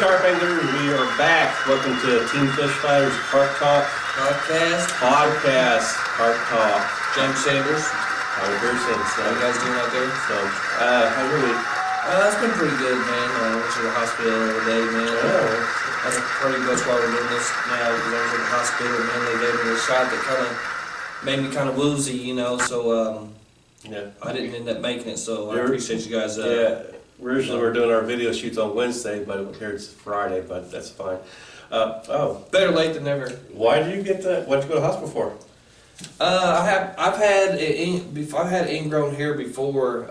Carp Anglers, we are back. Welcome to Team Fish Fighters Carp Talk Podcast. Carp Talk. James Sanders. Howard Pearson. How you guys doing out there? So, how's your week? It's been pretty good, man. Went to the hospital the other day, man. That's pretty much why we're doing this now. Because I was in the hospital, man. They gave me a shot that kind of made me kind of woozy, you know. So I didn't end up making it. So I appreciate you guys. Originally we were doing our video shoots on Wednesday, but here it's Friday, but that's fine. Better late than never. Why did you get that? What did you go to the hospital for? I've had ingrown hair before.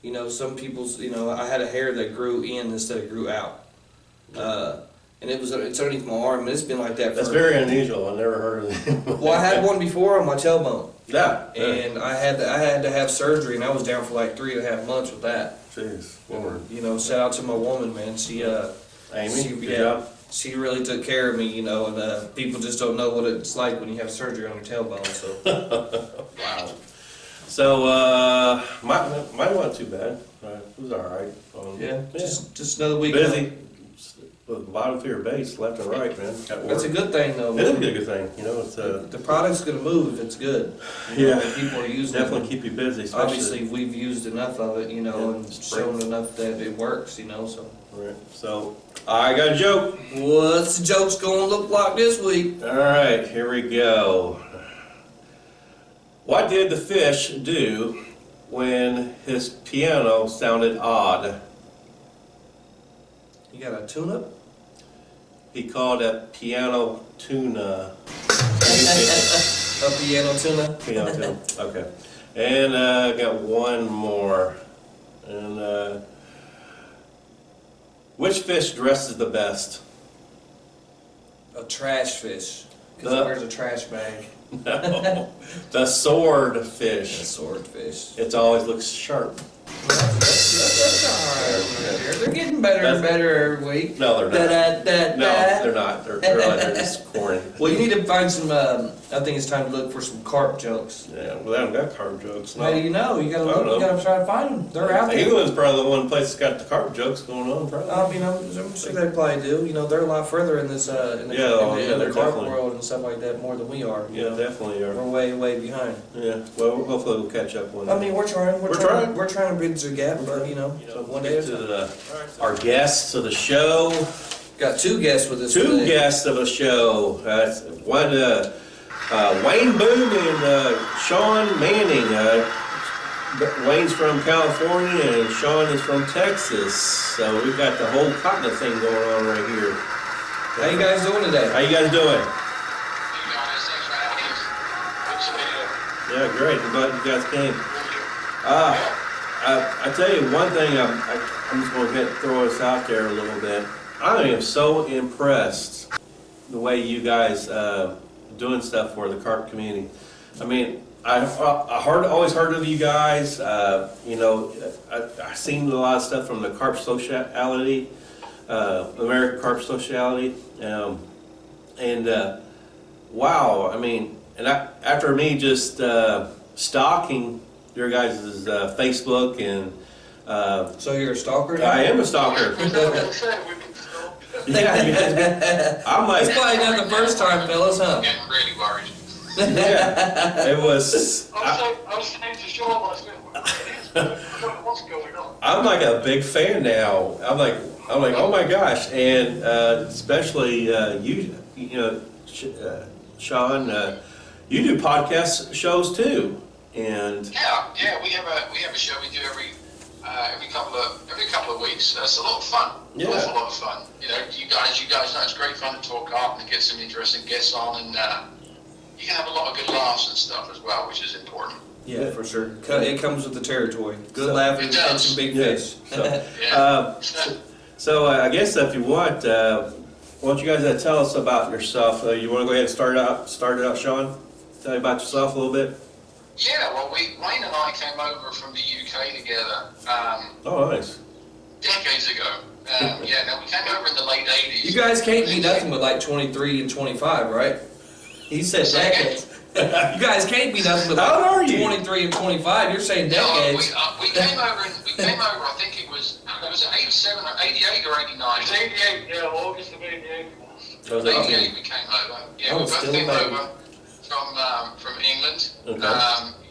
You know, some people's. You know, I had a hair that grew in instead of grew out. And it's underneath my arm, and it's been like that. That's very unusual. I never heard of it. Well, I had one before on my tailbone. Yeah. And I had to have surgery, and I was down for like 3.5 months with that. Jeez, Lord. You know, shout out to my woman, man. She Amy, good job. She really took care of me, you know, and people just don't know what it's like when you have surgery on your tailbone. So. Wow. So mine wasn't too bad. It was all right. Just another week. Busy. With bottom of your base, left and right, man. That's a good thing, though. It is a good thing, you know. It's the product's gonna move if it's good. You know, if people are using definitely it. Keep you busy. Obviously, we've used enough of it, you know, and shown enough that it works, you know. So. Right. So I got a joke. What's the joke's gonna look like this week? All right, here we go. What did the fish do when his piano sounded odd? You got a tune-up? He called it piano tuna. A piano tuna? Piano tuna, okay. And I got one more. And which fish dresses the best? A trash fish. Because it wears a trash bag. No, the swordfish. A swordfish. It always looks sharp. That's alright. They're getting better and better every week. No, they're not. No, they're not. They're just corny. Well, you need to find some, I think it's time to look for some carp jokes. Yeah, well, they haven't got carp jokes. No. How do you know? You gotta look, you gotta try to find them. They're out there. England's probably the one place that's got the carp jokes going on, probably. I mean, I'm sure they probably do. You know, they're a lot further in this, in the carp world and stuff like that more than we are. Yeah, definitely are. We're way behind. Yeah, well, hopefully we'll catch up one day. I mean, we're trying. We're trying to bridge the gap, but you know one day at a time. Our guests of the show. Got two guests with us Two today. guests of the show. One, Wayne Boone and Sean Manning. Wayne's from California and Sean is from Texas. So we've got the whole continent thing going on right here. How you guys doing today? How you guys doing? Hey guys, thanks for having us. Good to be here. Yeah, great. I'm glad you guys came. I tell you one thing, I'm just going to throw this out there a little bit. I am so impressed the way you guys doing stuff for the carp community. I mean, I always heard of you guys. You know, I've seen a lot of stuff from the Carp Sociality, American Carp Sociality, and wow, I mean, and after me just stalking your guys' Facebook and So you're a stalker now? I am a stalker. Yeah, I'm like, it's probably not the first time, fellas, huh? I'm getting really worried. yeah, it was. I was saying to Sean last night, what's going on? I'm like a big fan now. I'm like, oh my gosh, and especially you know, Sean, you do podcast shows too, and Yeah, we have a show we do every couple of weeks. It's a lot of fun. Yeah. It's a lot of fun. You know, you guys know it's great fun to talk carp and to get some interesting guests on, and you can have a lot of good laughs and stuff as well, which is important. Yeah, for sure. It comes with the territory. Good laughing and some big fish. So I guess if you want, why don't you guys tell us about yourself? You want to go ahead and start it out, Sean? Tell me about yourself a little bit. Yeah, well, Wayne and I came over from the UK together. Oh, nice. Decades ago. No, we came over in the late 80s. You guys can't be nothing but like 23 and 25, right? He said decades. You guys can't be nothing but How old are like you? 23 and 25. You're saying decades. No, we came over we came over, I think it was 87 or 88 or 89. It's 88, yeah, August of 88. Oh, is it? 88 we came over. Yeah, Oh, we both still came baby. over from England. Okay.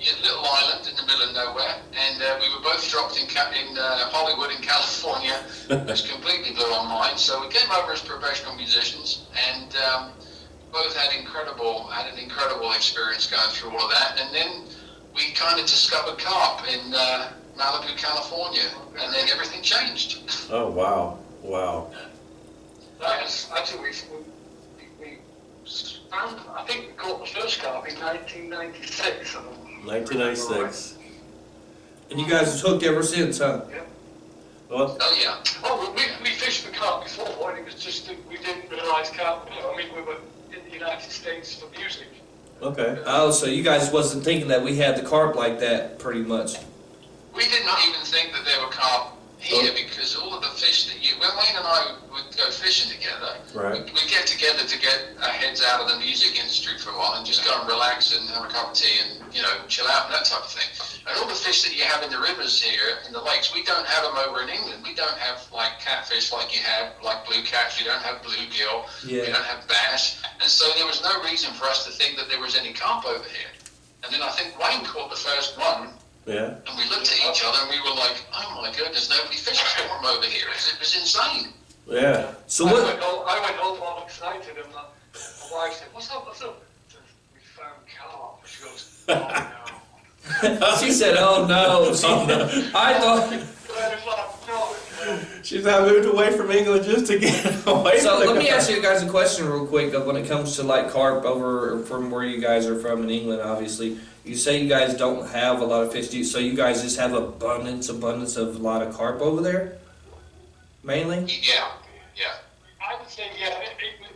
Yeah, little island in the middle of nowhere, and we were both dropped in Hollywood in California, which completely blew our minds. So we came over as professional musicians, and both had an incredible experience going through all of that. And then we kind of discovered Carp in Malibu, California, and then everything changed. Oh, wow. Wow. That was actually, we found, I think we caught the first carp in 1996. 1996. And you guys have hooked ever since, huh? Well, Oh yeah. Oh, we fished for carp before, and it was just that we didn't realise carp, I mean, we were in the United States for music. okay. Oh, so you guys wasn't thinking that we had the carp like that, pretty much. We did not even think that there were carp here because all of the fish that when Wayne and I would go fishing together, Right. we'd get together to get our heads out of the music industry for a while and just go and relax and have a cup of tea and, chill out and that type of thing. And all the fish that you have in the rivers here, in the lakes, we don't have them over in England. We don't have like catfish like you have, like blue catch. We don't have bluegill. Yeah. We don't have bass. And so there was no reason for us to think that there was any carp over here. And then I think Wayne caught the first one. Yeah. And we looked at each other and we were like, oh my goodness, nobody fished for them over here. It was insane. Yeah. So I what? went home all excited, and my wife said, what's up? We found carp. She goes, oh no. She said, "Oh no." I thought. And I was like, no. She's now moved away from England just to get away So from let me the ask you guys a question real quick. When it comes to like carp over from where you guys are from in England, obviously, you say you guys don't have a lot of fish. So you guys just have abundance of a lot of carp over there, mainly. Yeah. I would say, yeah,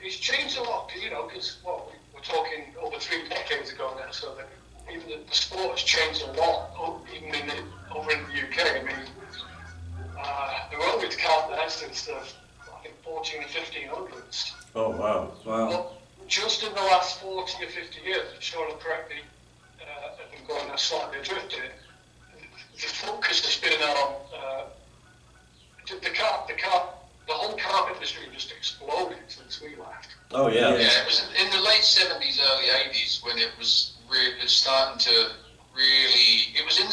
it's changed a lot, because, we're talking over 3 decades ago now, so that even the sport has changed a lot, even over in the UK. I mean, there were always carp there since the, I think, 14 and 1500s. Oh, wow. Wow. But just in the last 40 or 50 years, I'm sure I'm correctly, if I'm going slightly adrift here, the focus has been on the whole carp industry just exploded since we left. Oh, yeah. Yeah, it was in the late 70s, early 80s when it was starting to really, it was in the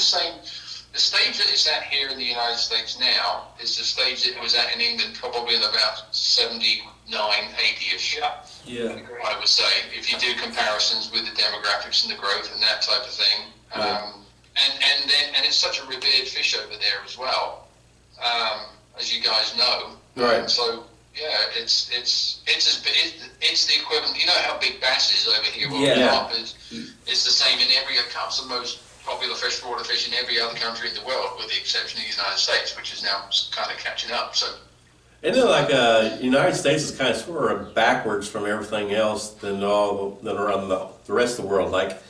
stage that it's at here in the United States now is the stage that it was at in England probably in about 79, 80-ish. Yeah. Yeah. I would say, if you do comparisons with the demographics and the growth and that type of thing. And it's such a revered fish over there as well, as you guys know. Right. So yeah, it's the equivalent. You know how big bass is over here. Well, Yeah. carp it's the same in carp's the most popular freshwater fish in every other country in the world, with the exception of the United States, which is now kind of catching up. So. Isn't it like United States is kind of sort of backwards from everything else than around the rest of the world? Like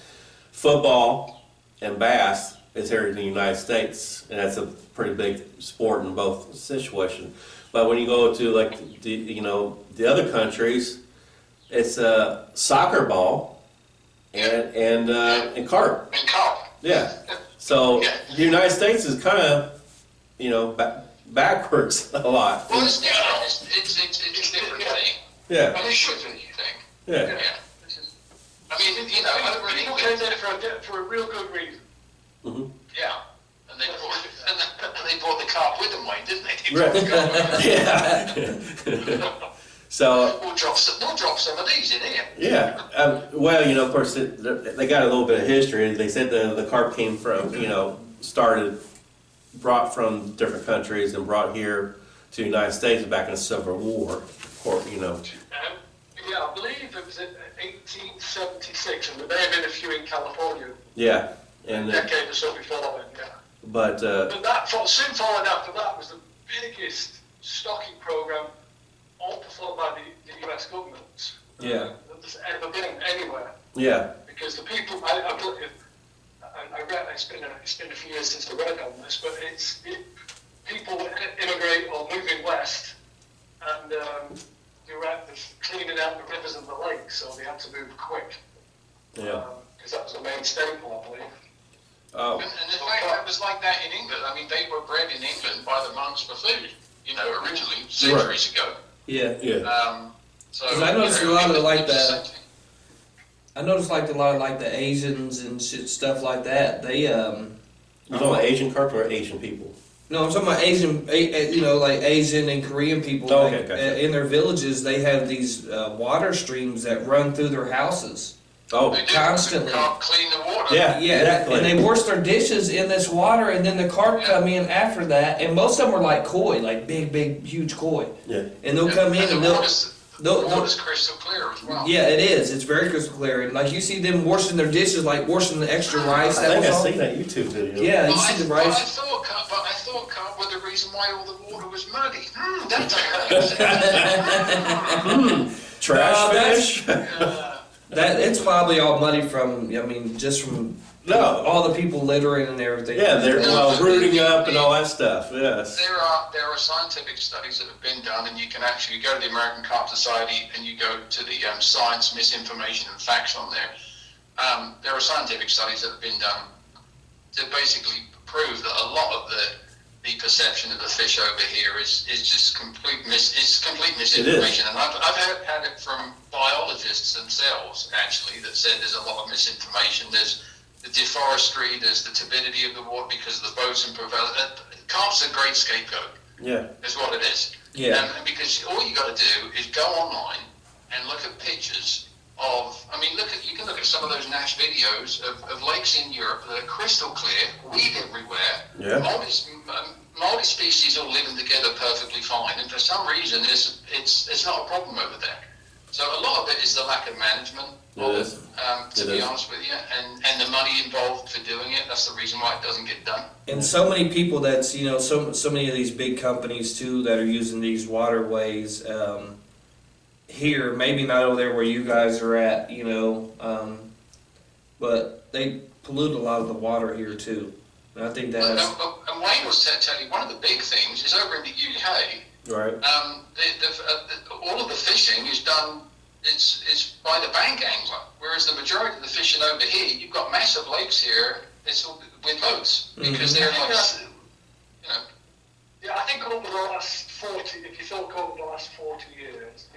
football and bass is here in the United States, and that's a pretty big sport in both situations. But when you go to like the other countries, it's soccer ball and carp. And carp. Yeah. So the United States is kind of backwards a lot. Well, it's different. It's a different thing. Yeah. And it should be, you think. Yeah. Yeah. I mean, over in People came England. there for a real good reason. Mm-hmm. Yeah. And they brought the carp with them, Wayne, didn't they? Right. The Yeah. So we'll drop some of these in here. yeah. Well, of course, they got a little bit of history. They said the carp came from brought from different countries and brought here to the United States back in the Civil War. Yeah, I believe it was in 1876, and there may have been a few in California. Yeah. And A decade or so before then, yeah. but But that soon followed after that was the biggest stocking program, all performed by the US government. Yeah. That's ever been anywhere. yeah. Because the people, I read, it's been a few years since I read on this, but people immigrate or moving west, and they're cleaning out the rivers and the lakes, so they had to move quick. Yeah. Because that was the main staple, I believe. Oh, And in fact, it was like that in England. I mean, they were bred in England by the monks for food, originally, centuries ago. Yeah. yeah. So, 'Cause I noticed a lot of like it's the same the, thing. I noticed like a lot of like the Asians and shit, stuff like that. They You talking about Asian carp or Asian people? No, I'm talking about Asian, like Asian and Korean people. Oh, like, okay, gotcha. in their villages, they have these water streams that run through their houses. Oh, They do. Constantly. They can't clean the water. yeah, Yeah, exactly. and they wash their dishes in this water, and then the carp come in after that, and most of them are like koi, like big, huge koi. Yeah. And they'll come in And and the they'll water's crystal clear as well. yeah, it is. It's very crystal clear, and like you see them washing their dishes, like washing the extra rice. I That think was I've all. seen that YouTube video. Yeah, you But see the I rice. thought carp were the reason why all the water was muddy. That don't make sense. Trash that's- fish? That it's probably all muddy from. I mean, just from No. all the people littering and everything. Yeah, they're No, rooting up and all that stuff. Yes. There are scientific studies that have been done, and you can actually go to the American Carp Society and you go to the science, misinformation, and facts on there. There are scientific studies that have been done to basically prove that a lot of the perception of the fish over here is just complete misinformation. And I've had it from biologists themselves actually that said there's a lot of misinformation. There's the deforestry, there's the turbidity of the water because of the boats and carp's a great scapegoat. Yeah. Is what it is. Yeah. And because all you got to do is go online and look at pictures of. I mean, you can look at some of those Nash videos of lakes in Europe that are crystal clear, weed everywhere. Yeah. Multi species all living together perfectly fine, and for some reason it's not a problem over there. So a lot of it is the lack of management. It is. To be honest with you, and the money involved for doing it. That's the reason why it doesn't get done. And so many people that's, so many of these big companies too that are using these waterways here, maybe not over there where you guys are at, but they pollute a lot of the water here too. And I think that's... And Wayne was telling you, one of the big things is over in the UK, Right. all of the fishing is done, it's by the bank angler, whereas the majority of the fishing over here, you've got massive lakes here, it's all with boats, because they're like, Yeah, I think over the last 40, if you look over the last 40 years,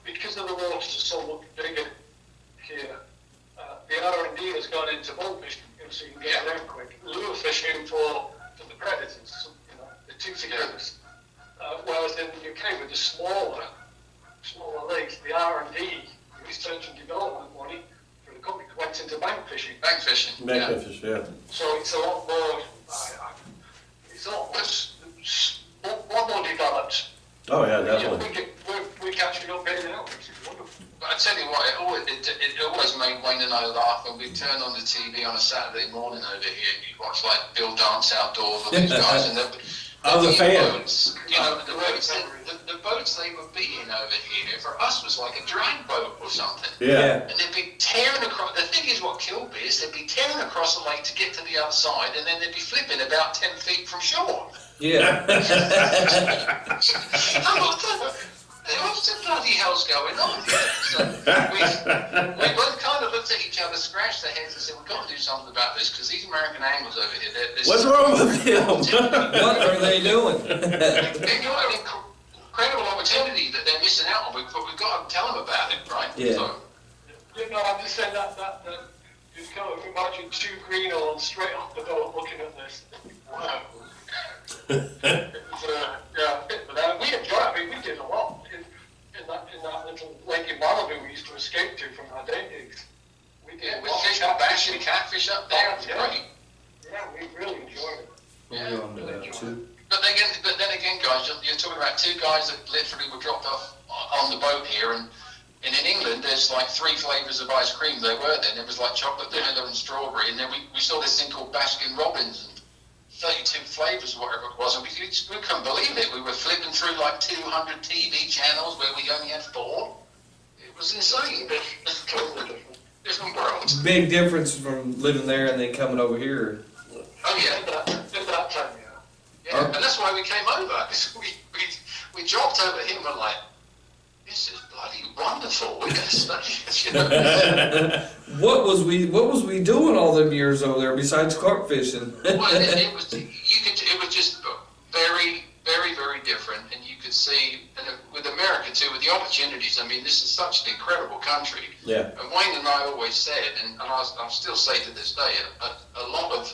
because of the waters are so much bigger here, the R&D has gone into boat fishing, so you can get them quick. Lure fishing for the predators, the toothy critters. Whereas in the UK with the smaller lakes, the R&D, research and development money for the company went into bank fishing. bank fishing. Backfish, yeah. So it's a lot more, lot more developed. Oh, yeah, definitely. We catch it up getting out, which is wonderful. But I tell you what, it always made Wayne and I laugh when we turn on the TV on a Saturday morning over here and you watch like Bill Dance Outdoors or these guys and I was a fan. boats, the boats they were being over here for us was like a drag boat or something. Yeah. And they'd be tearing across. The thing is, what killed me is they'd be tearing across the lake to get to the other side, and then they'd be flipping about 10 feet from shore. Yeah. What the bloody hell's going on here? So we both kind of looked at each other, scratched our heads, and said, "We've got to do something about this because these American anglers over here, they're What's wrong with them? What are they doing? They've got an incredible opportunity that they're missing out on, but we've got to tell them about it, right? Yeah. So, I'm just saying that you kind of imagine two greenhorns straight off the boat looking at this. Wow. But we enjoy it. I mean, we did a lot in that little lake in Malibu we used to escape to from our day gigs. We did yeah, a we lot. fished bass and catfish up there. It's great. Yeah, we really enjoyed it. Yeah. We're on two. But then again, guys, you're talking about two guys that literally were dropped off on the boat here, and in England, there's like 3 flavors of ice cream. There were then. It was like chocolate, vanilla, and strawberry, and then we saw this thing called Baskin Robbins, and 32 flavors, whatever it was, and we couldn't believe it. We were flipping through like 200 TV channels where we only had 4. It was insane. Different world. Big difference from living there and then coming over here. Oh yeah. At that time, Yeah, and that's why we came over. We dropped over here and we're like, this is bloody wonderful. We're going to stay, you know. What was we doing all them years over there besides carp fishing? Well, it was just very, very, very different, and you could see, and with America too, with the opportunities. I mean, this is such an incredible country. Yeah. And Wayne and I always said, and I'll still say to this day, a lot of,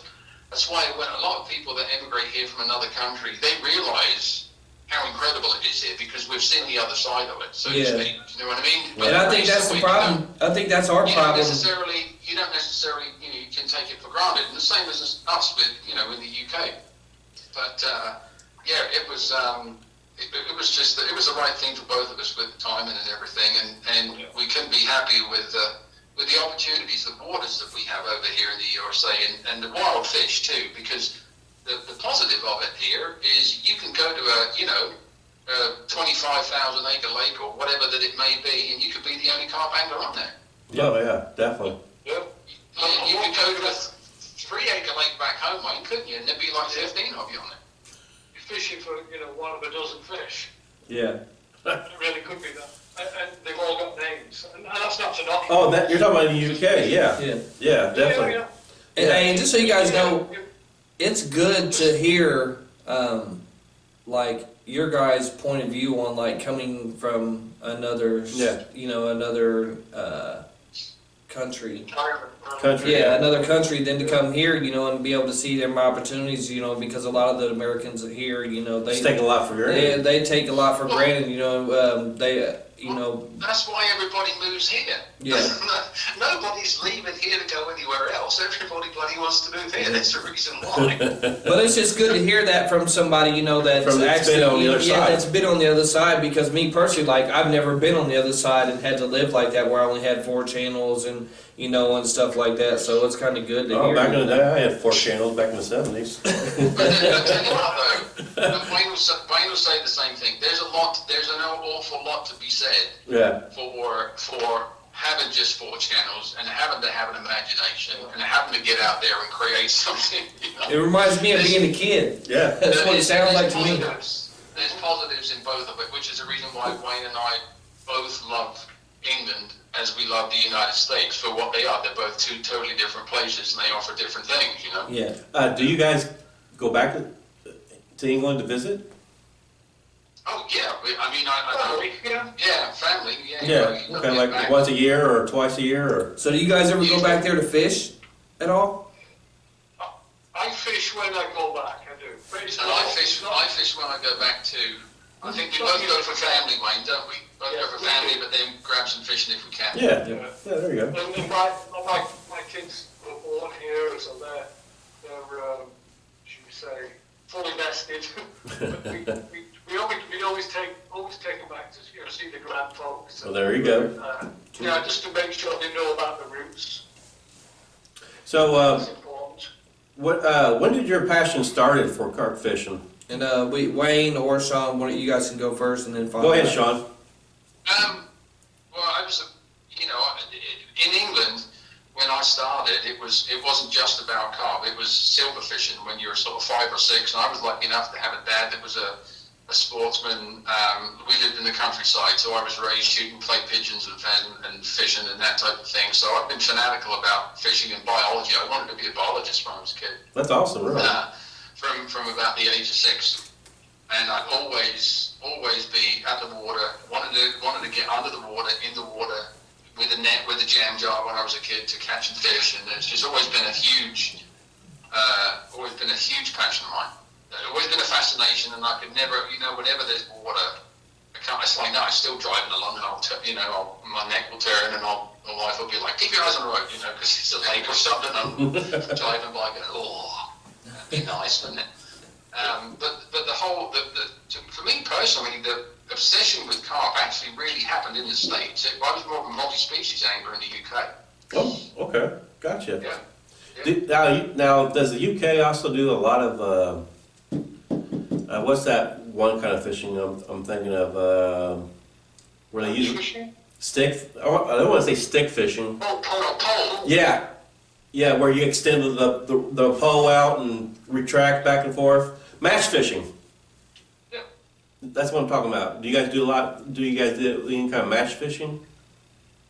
that's why when a lot of people that emigrate here from another country, they realize how incredible it is here because we've seen the other side of it, so to speak. You know what I mean? But And I think that's the problem. I think that's our problem. You don't necessarily, you can take it for granted. And the same as us with, in the UK. But yeah, it was just it was the right thing for both of us with the timing and everything, and we couldn't be happy with the opportunities, the waters that we have over here in the USA, and the wild fish too, because the positive of it here is you can go to a 25,000 acre lake or whatever that it may be, and you could be the only carp angler on there. Oh yeah, definitely. Yeah. You could go to a 3 acre lake back home, Wayne, couldn't you? And there'd be like 15 of you on it. You're fishing for, one of a dozen fish. Yeah. It really could be that. And they've all got names. And that's not to knock. Oh, you're talking about the UK, yeah. Yeah. Yeah, definitely. Yeah. And just so you guys know, it's good to hear, like your guys' point of view on like coming from another, another country. Another country, then to come here, and be able to see them opportunities, because a lot of the Americans here, they It's taking a lot for granted. they take a lot for granted, That's why everybody moves here. Yeah. Nobody's leaving here to go anywhere else. Everybody bloody wants to move here. That's the reason why. But it's just good to hear that from somebody, that's actually been on the other side. that's been on the other side. Because me personally, like I've never been on the other side and had to live like that, where I only had 4 channels and and stuff like that. So it's kind of good to hear. Back in the day, I had 4 channels back in the 70s. But I'll tell you what, though, Wayne will say the same thing. There's an awful lot to be said for having just 4 channels and having to have an imagination and having to get out there and create something. It reminds me of being a kid. Yeah. That's what it sounds like to me. There's positives in both of it, which is the reason why Wayne and I both love England as we love the United States for what they are. They're both 2 totally different places and they offer different things, Yeah. Do you guys go back to England to visit? Oh, yeah. Family, yeah. Yeah. Okay, like once a year or twice a year, or? So do you guys ever go back there to fish at all? I fish when I go back, I do. And I fish when I go back too. I think we both go for family, Wayne, don't we? Both go for family, but then grab some fishing if we can. Yeah, there you go. And my kids were born here, so they're should we say, fully vested. we always take them back to see the grand folks. Well, there you go. Just to make sure they know about the roots. So, That's important. when did your passion started for carp fishing? And Wayne or Sean, one of you guys can go first, and then follow. Go ahead, Sean. Well, I was, in England when I started, it wasn't just about carp. It was silver fishing when you were sort of 5 or 6, and I was lucky enough to have a dad that was a sportsman. We lived in the countryside, so I was raised shooting clay pigeons and fishing and that type of thing. So I've been fanatical about fishing and biology. I wanted to be a biologist when I was a kid. That's awesome, really. From about the age of 6, and I'd always be at the water. Wanted to get under the water, in the water, with a net, with a jam jar when I was a kid to catch and fish, and it's just always been a huge passion of mine. Always been a fascination, and I could never, whenever there's water, it's like, no, I'm still driving along, and my neck will turn, and my wife will be like, keep your eyes on the road, because it's a lake or something. I'm driving by, going, oh, that'd be nice, wouldn't it? But the whole, for me personally, the obsession with carp actually really happened in the States. I was more of a multi-species angler in the UK. Oh, okay, gotcha. Yeah. Now, does the UK also do a lot of what's that one kind of fishing I'm thinking of? Where they use Fishing? stick? I don't want to say stick fishing. Oh, pole. Yeah, where you extend the pole out and retract back and forth. Match fishing. Yeah. That's what I'm talking about. Do you guys do a lot? Do you guys do any kind of match fishing?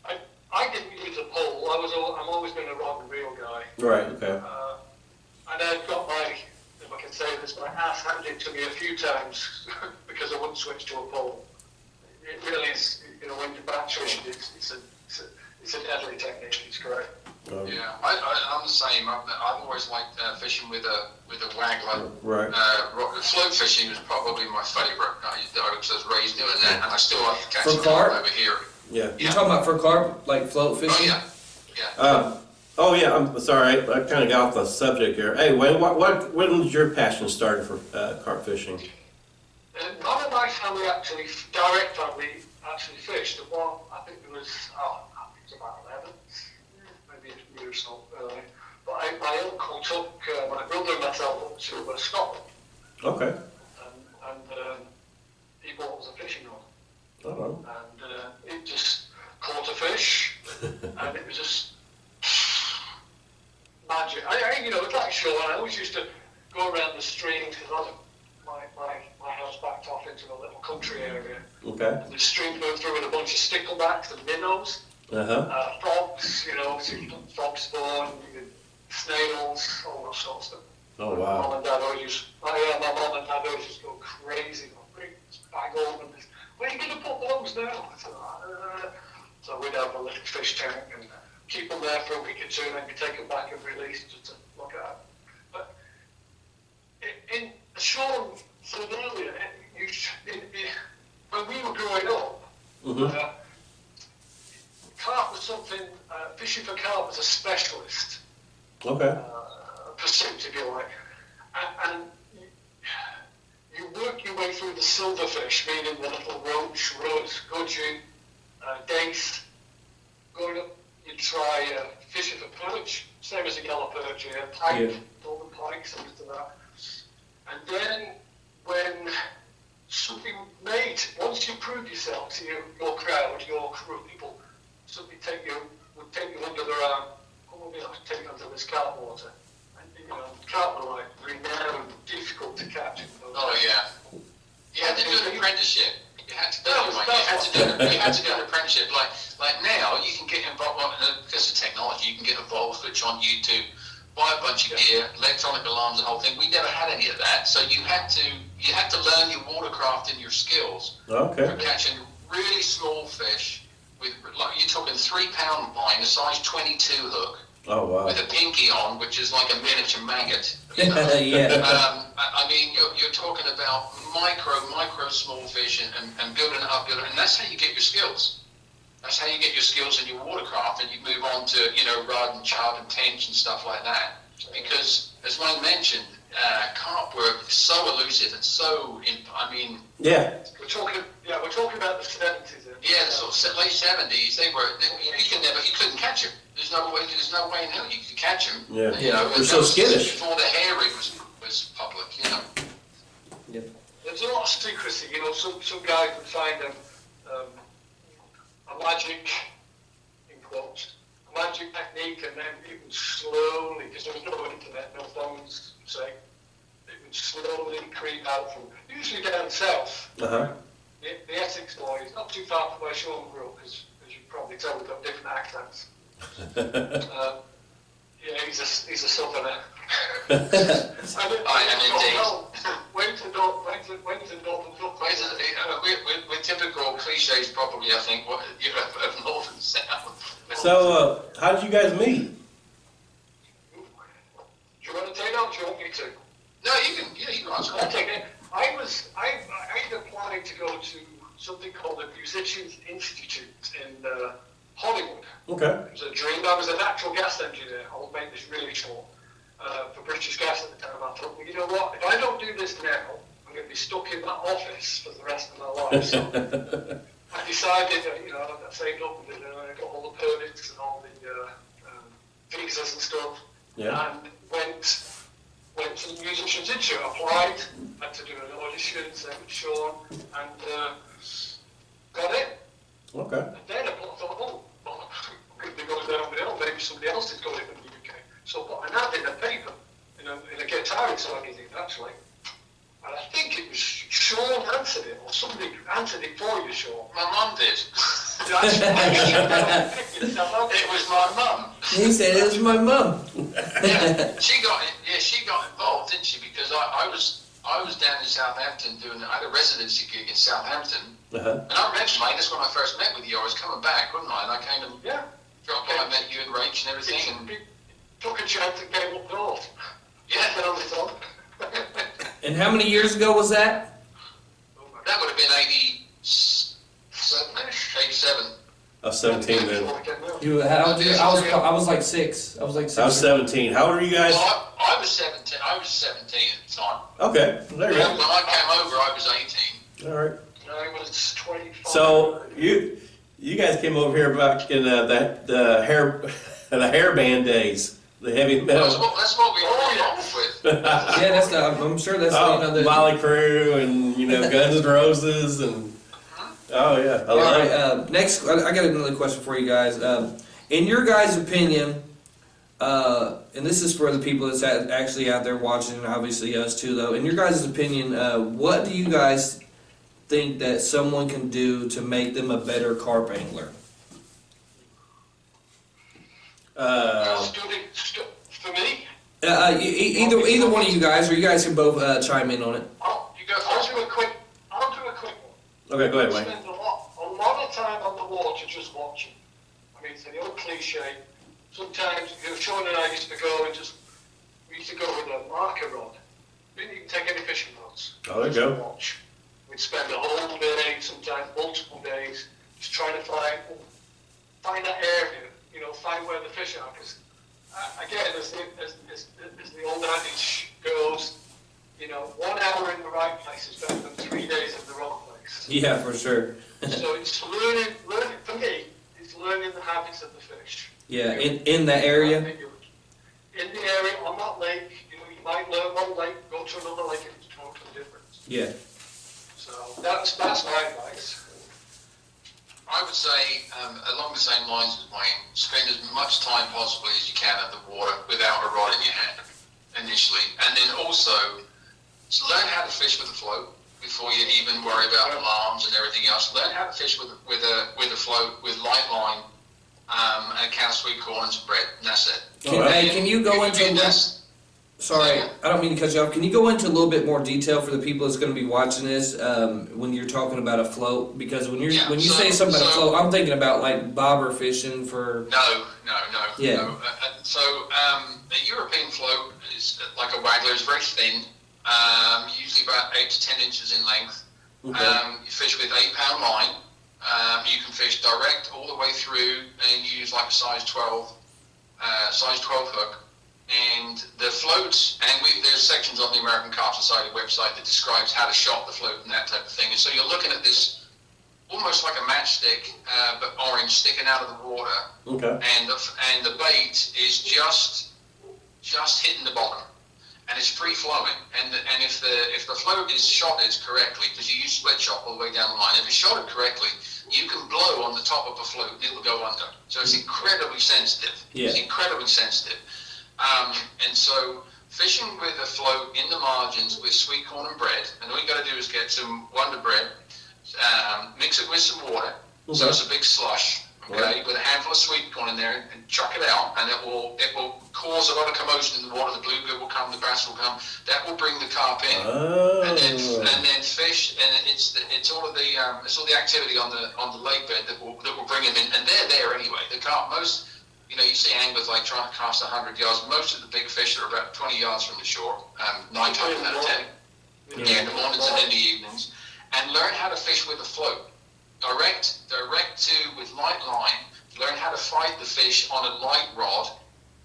I didn't use a pole. I'm always been a rod and reel guy. Right. Okay. And I've got my, if I can say this, my ass handed to me a few times because I wouldn't switch to a pole. It really is, you know, when you're back fishing, it's a deadly technique. It's correct. Yeah, I'm the same. I've always liked fishing with a waggler. Right. Float fishing was probably my favourite. I was raised doing that, and I still like to catch For a carp? carp over here. Yeah. You talking about for carp, like float Oh fishing? yeah, yeah. Oh yeah. I'm sorry. I kind of got off the subject here. Hey, when did your passion start for carp fishing? None of my family direct family actually fished. The one, I think it was, I think it was about 11, maybe a year or so early. But my uncle took my brother and myself up to Scotland, Okay. and he bought us a fishing rod. Oh. And it just caught a fish, and it was just magic. You know, it's like Sean. I always used to go around the streams because my house backed off into a little country area. Okay. And the stream going through with a bunch of sticklebacks and minnows, frogs. You know, so you get frog spawn, you get snails, all that sort of stuff. Oh My wow. mum and dad always just, my mum and dad always just go crazy. Bring this bag over and this, where are you going to put those now? I said, So we'd have a little fish tank and keep them there for a week or two, and then we take them back and release just to look at. But Sean said earlier, when we were growing up, carp was something, fishing for carp was a specialist. Okay. Pursuit, if you like. And you work your way through the silverfish, meaning the little roach, gudgeon, dace. Going up, you try fishing for perch, same as a yellow perch here, pike, golden pike, something to that. And then when something once you prove yourself to your crowd, your crew, people, somebody would take you under their arm, come on, we have to take you under this carp water. And, you know, carp were like renowned, difficult to catch. Oh yeah. You had to do an apprenticeship. You had to do one. You had to do an apprenticeship. Like now, you can get involved because of technology. You can get involved, switch on YouTube, buy a bunch of gear, electronic alarms, the whole thing. We never had any of that, so you had to learn your watercraft and your skills Okay. for catching really small fish with, like, you're talking 3-pound line, a size 22 hook. Oh wow. With a pinky on, which is like a miniature maggot. You know? Yeah. I mean, you're talking about micro small fish and building it up, and that's how you get your skills. That's how you get your skills in your watercraft, and you move on to, you know, rod and chub and tench and stuff like that. Because, as Wayne mentioned, carp were so elusive and so, Yeah. We're talking about the 70s. Yeah, the sort of late 70s, you couldn't catch them. There's no way in hell you could catch them. Yeah. You know, They're so skittish. Before the herring was public, you know. Yep. There's a lot of secrecy, you know. Some guy could find a magic, in quotes, a magic technique, and then it would slowly, because there was no internet, no phones, say, it would slowly creep out from, usually down south. The Essex boys, not too far from where Sean grew up, because as you can probably tell, we've got different accents. Yeah, he's a southerner. I am indeed. When's the northern look? We're typical cliches, probably, I think, of north and south. So, how did you guys meet? Do you want to take it or do you want me to? No, you can answer I'll that. take it. I applied to go to something called the Musicians Institute in Hollywood. Okay. It was a dream. I was a natural gas engineer. I'll make this really short. For British Gas at the time, I thought, well, you know what? If I don't do this now, I'm going to be stuck in that office for the rest of my life. So I decided, I saved up and I got all the permits and all the visas and stuff, and went to the Musicians Institute. Applied, had to do an audition, same with Sean, and got it. Okay. And then I thought, well, I'm going to go down the hill. Maybe somebody else is going in the UK. So I put an ad in the paper, in a guitarist magazine, actually. And I think it was Sean answered it, or somebody answered it for you, Sean. My mum did. It was my mum. He said it was my mum. She got involved, didn't she? Because I was down in Southampton I had a residency gig in Southampton. Uh-huh. And I remember, mate, that's when I first met with you. I was coming back, wasn't I? And I came and dropped by, I met you and Rach and everything. And took a chance and came up north. yeah, Been on the top. And how many years ago was that? that would have been 87. I was 17 then. You, how old you? I was like 6. I was like 6. I was 17. How old are you guys? Well, I was 17. I was 17 at the time. Okay, there you When go. I came over, I was 18. All right. I was 25. So you guys came over here back in the hair band days, the heavy metal. That's what we were involved with. Yeah, that's the, I'm sure that's the Molly Crew and Guns N' Roses and oh yeah. All right. Next, I got another question for you guys. In your guys' opinion, and this is for the people that's actually out there watching, obviously us too, though. In your guys' opinion, what do you guys think that someone can do to make them a better carp angler? For me, Either one of you guys, or you guys can both chime in on it. You go I'll first. do a quick one. Okay, go ahead, I Wayne. spend a lot of time on the water just watching. I mean, it's the old cliche. Sometimes, Sean and I used to go and we used to go with a marker rod. We didn't even take any fishing rods. Oh, there you Just go. watch. We'd spend the whole day, sometimes multiple days, just trying to find that area, find where the fish are. Because, again, as the old adage goes, 1 hour in the right place is better than 3 days in the wrong place. Yeah, for sure. So it's learning for me, it's learning the habits of the fish. Yeah, in that area. In the area, on that lake, you might learn one lake, go to another lake, and it's totally different. Yeah. So that's my advice. I would say, along the same lines as Wayne, spend as much time possibly as you can at the water without a rod in your hand, initially. And then also, learn how to fish with a float before you even worry about alarms and everything else. Learn how to fish with a float, with light line, and a can of sweet corn and some bread, and that's it. Can you go into... Sorry, I don't mean to cut you off. Can you go into a little bit more detail for the people that's going to be watching this when you're talking about a float? Because when you say something about a float, I'm thinking about like bobber fishing for... No. Yeah. No. A European float is like a waggler. It's very thin, usually about 8 to 10 inches in length. Okay. You fish with 8-pound line. You can fish direct all the way through and use like a size 12 hook. And the floats, and there's sections on the American Carp Society website that describes how to shot the float and that type of thing. And so you're looking at this almost like a matchstick, but orange, sticking out of the water. Okay. And the bait is just hitting the bottom, and it's free flowing. And if the float is shotted correctly, because you use split shot all the way down the line, if it's shotted correctly, you can blow on the top of a float and it'll go under. So it's incredibly sensitive. Yeah. It's incredibly sensitive. And so fishing with a float in the margins with sweet corn and bread, and all you got to do is get some Wonder Bread, mix it with some water, so it's a big slush, okay, with a handful of sweet corn in there, and chuck it out, and it will cause a lot of commotion in the water. The bluegill will come, the bass will come. That will bring the carp in, and then fish, and it's all the activity on the lake bed that will bring them in, and they're there anyway. The carp, you see anglers like trying to cast 100 yards. Most of the big fish are about 20 yards from the shore, 9 times out of 10. Yeah, in the mornings and in the evenings. And learn how to fish with a float. Direct with light line. Learn how to fight the fish on a light rod.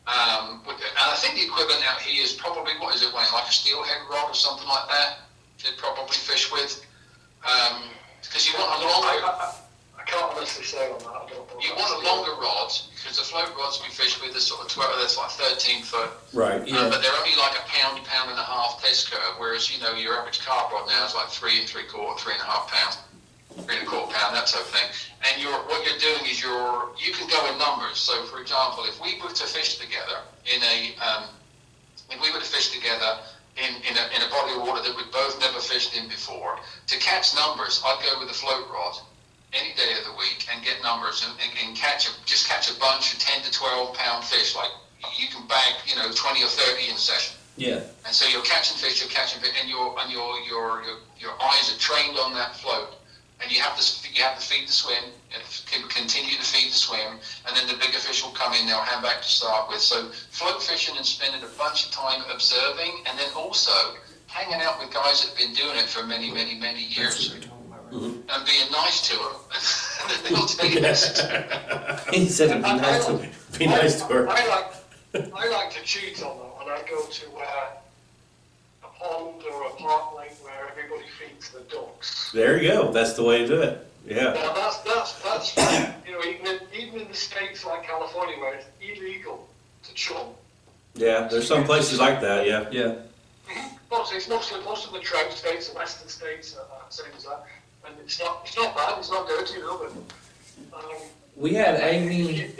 And I think the equivalent out here is probably, what is it, Wayne, like a steelhead rod or something like that? You'd probably fish with. Because you want a longer... I can't honestly say on that. You want a longer rod, because the float rods we fish with are sort of 12, that's like 13 foot. Right. Yeah. But they're only like a pound and a half test curve, whereas, your average carp rod now is like 3 3/4, 3.5 pounds, 3.25 pound, that type of thing. And what you're doing is you can go in numbers. So, for example, if we were to fish together in a body of water that we'd both never fished in before. To catch numbers, I'd go with a float rod any day of the week and get numbers and catch a bunch of 10 to 12 pound fish. Like you can bag, 20 or 30 in a session. Yeah. And so you're catching fish, and your eyes are trained on that float, and you have to feed the swim, and continue to feed the swim, and then the bigger fish will come in. They'll hand back to start with. So float fishing and spending a bunch of time observing, and then also hanging out with guys that have been doing it for many, many, many years, and being nice to them, and then they'll tell you this. He said it'd be nice to Be nice to her. I like to cheat on that, and I go to a pond or a park lake where everybody feeds the ducks. There you go. That's the way to do it. Yeah. Now that's even in the states like California where it's illegal to chum. Yeah. There's some places like that. Yeah. Yeah. It's most of the trout states, the western states are the same as that, and it's not bad, it's not dirty, but We had Amy.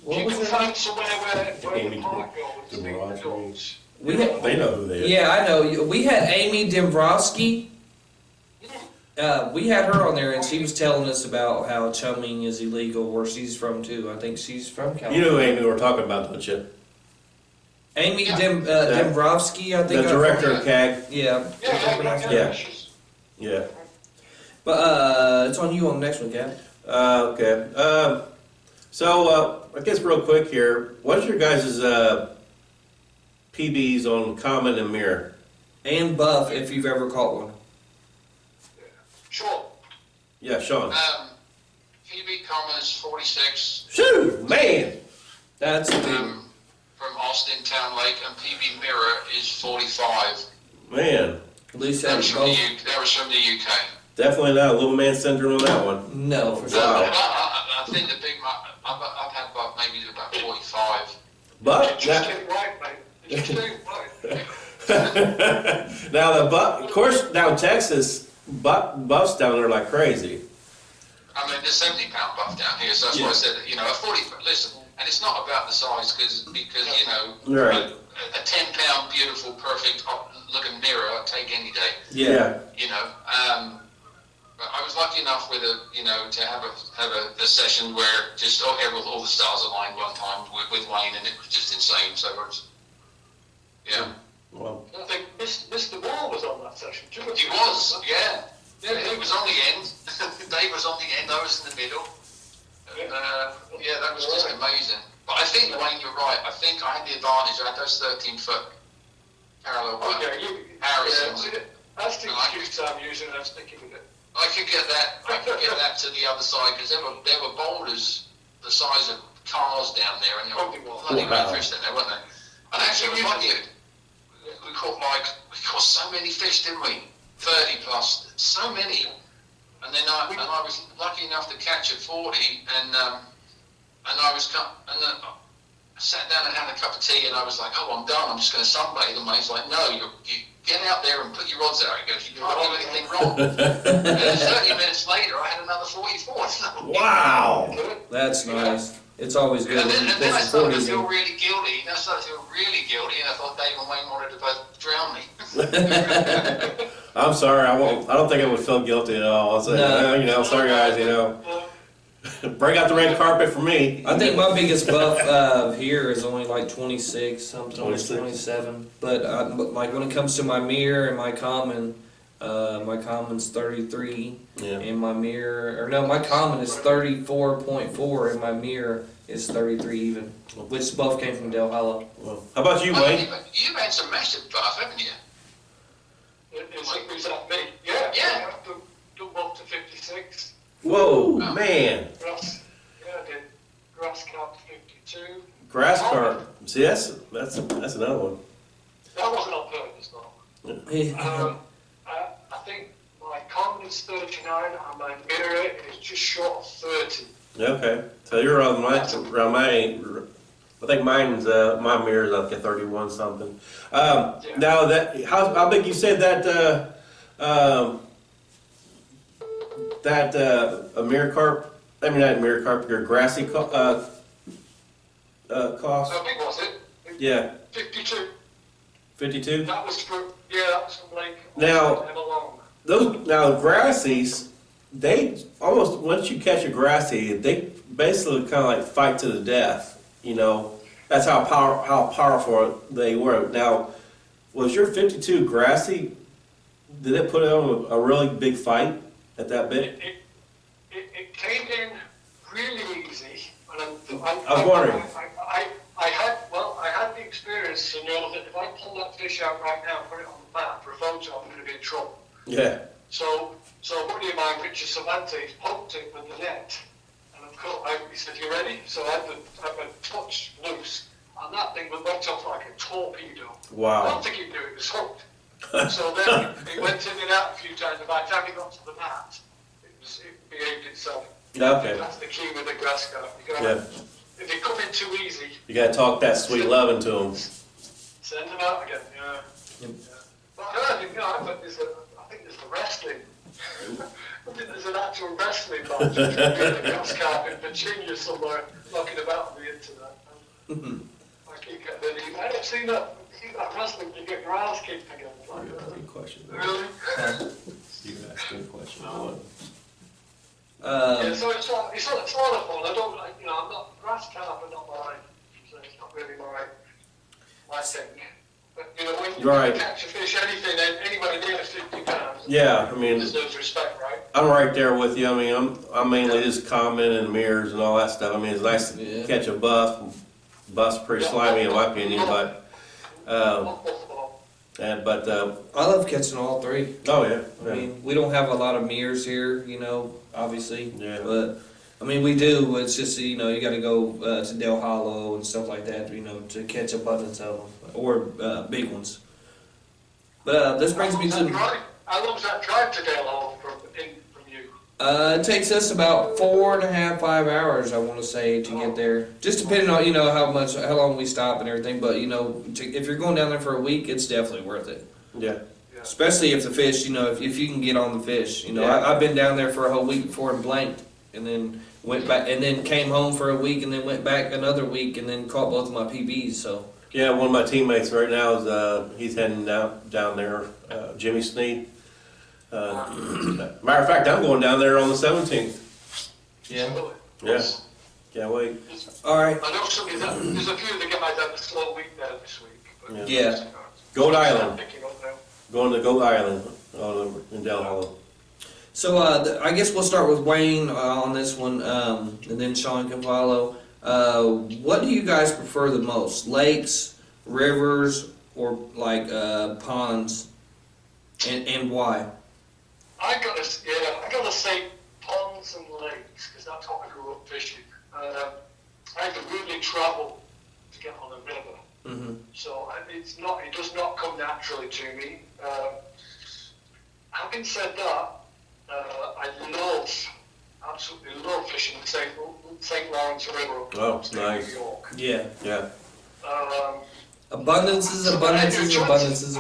What you was can her find name? somewhere where Amy the park goes to feed the Mirage ducks. We had, They know who they are. yeah, I know. We had Amy Dombrowski. We had her on there, and she was telling us about how chumming is illegal where she's from too. I think she's from You California. know who Amy we're talking about, don't you? Amy Yeah. Dombrowski, I The think. director of CAG. Yeah. Yeah. Yeah. But it's on you on the next one, Cap. Okay. So I guess real quick here, what's your guys' PBs on common and mirror? And buff, if you've ever caught one. Sure. Yeah, Sean. PB Common is 46. Shoo, man. That's a big one. From Austin Town Lake, and PB Mirror is 45. Man, At least That that was was from both. that was from the UK. definitely not a little man syndrome on that one. No, for No, sure. I think the big, I've had buck maybe to about 45. But Just that, get it right, mate. Just get it right. now the buck, of course, down Texas, buffs down there like crazy. I mean, there's 70 pound buff down here, so that's why I said, a 40, listen, and it's not about the size, because Right. a 10 pound, beautiful, perfect looking mirror I'd take any day, Yeah. But I was lucky enough with to have a session where just all the stars aligned one time with Wayne, and it was just insane. So it was, yeah. Well, I think Mr. Wall was on that session too. He was, yeah. He was on the end. Dave was on the end. I was in the middle. And, that was just amazing. But I think, Wayne, you're right. I think I had the advantage. I had those 13-foot parallel Harrisons. That's the excuse I'm using, and I'm sticking with it. I could get that to the other side, because there were boulders the size of cars down there, and there were bloody Wow. fish down there, weren't there? And actually, we caught so many fish, didn't we? 30 plus, so many. And then I was lucky enough to catch a 40, and I sat down and had a cup of tea, and I was like, oh, I'm done. I'm just going to sunbathe. And Mate's like, no, you get out there and put your rods out. He goes, you can't do anything wrong. And then 30 minutes later, I had another 44. wow. That's nice. It's always good And when you then I push the started to 40s feel in. really guilty. And I started to feel really guilty, and I thought Dave and Wayne wanted to both drown me. I'm sorry. I don't think I would feel guilty at all. I'll say, No. sorry guys. Bring out the red carpet for me. I think my biggest buff here is only like 26, something, 26. 27. But like when it comes to my mirror and my common's 33, Yeah. and my common is 34.4, and my mirror is 33 even, which both came from Del Hollow. Well, how about you, Wayne? You've had some massive buff, haven't you? Is that me? Yeah. Yeah. I done up to 56. Whoa, man. I did grass carp 52. Grass carp. See, that's another one. That wasn't on purpose, though. I think my common is 39 and my mirror is just short of 30. Okay, so you're around my I think my mirror is like a 31 something. Now how big you said that a mirror carp? I mean not mirror carp, your grassy cost. How big was it? Yeah. 52. 52? That was from Lake. Now- Everlong. Now grassies, they almost, once you catch a grassy, they basically kind of like fight to the death, you know? That's how powerful they were. Now, was your 52 grassy, did it put on a really big fight at that bit? It came in really easy, and I was wondering. I had the experience to know that if I pull that fish out right now and put it on the map for a photo, I'm going to be in trouble. Yeah. So a buddy of mine, Richard Cervantes, poked it with the net, and of course, he said, "You ready?" So I had the touch loose, and that thing went off like a torpedo. I Wow. don't think he knew it was hooked. So then he went in and out a few times, and by the time he got to the mat, it behaved itself. Okay. That's the key with the grass carp. Yeah. If they come in too easy, You gotta talk that sweet loving to them. send them out again. Yeah. Yep. But I think there's the wrestling. I think there's an actual wrestling match between the grass carp in Virginia somewhere, knocking about on the internet. I keep getting the I don't see that. See that wrestling, you get your ass kicked again. Good question. Really? You asked a good question. Yeah, so it's a lot of fun. I'm not grass carp, are not my, so it's not really my thing. But when you Right. catch a fish, anything anywhere near 50 pounds, Yeah, I mean, deserves respect, right? I'm right there with you. I mean, I'm mainly just commenting and mirrors and all that stuff. I mean, it's nice to Yeah. catch a buff. Buff's pretty slimy in my opinion, but I love catching all three. oh yeah, I mean, we don't have a lot of mirrors here, obviously. Yeah. But, I mean, we do. It's just, you got to go to Del Hollow and stuff like that, to catch abundance of them. Or big ones. But this brings me to... How long's that drive to Dale Hall from you? It takes us about 4.5, 5 hours, I want to say, to get there. Just depending on, how long we stop and everything. But, if you're going down there for a week, it's definitely worth it. yeah. Especially if the fish, if you can get on the fish. Yeah. I've been down there for a whole week before and blanked, and then went back, and then came home for a week, and then went back another week, and then caught both of my PBs. So Yeah, one of my teammates right now is he's heading down there, Jimmy Sneed. Matter of fact, I'm going down there on the 17th. yeah. Yeah, can't wait. All right. I know there's a few of the guys had a slow week there this week. But Yeah. Goat Island, picking up now. going to Goat Island in Del Hollow. So I guess we'll start with Wayne on this one, and then Sean can follow. What do you guys prefer the most? Lakes, rivers, or like ponds? And why? I gotta say ponds and lakes because that's what I grew up fishing. I had to really travel to get on a river, Mm-hmm. so it does not come naturally to me. Having said that, I absolutely love fishing the St. Lawrence River up in Oh, upstate nice. New York. Yeah. Yeah. Abundances of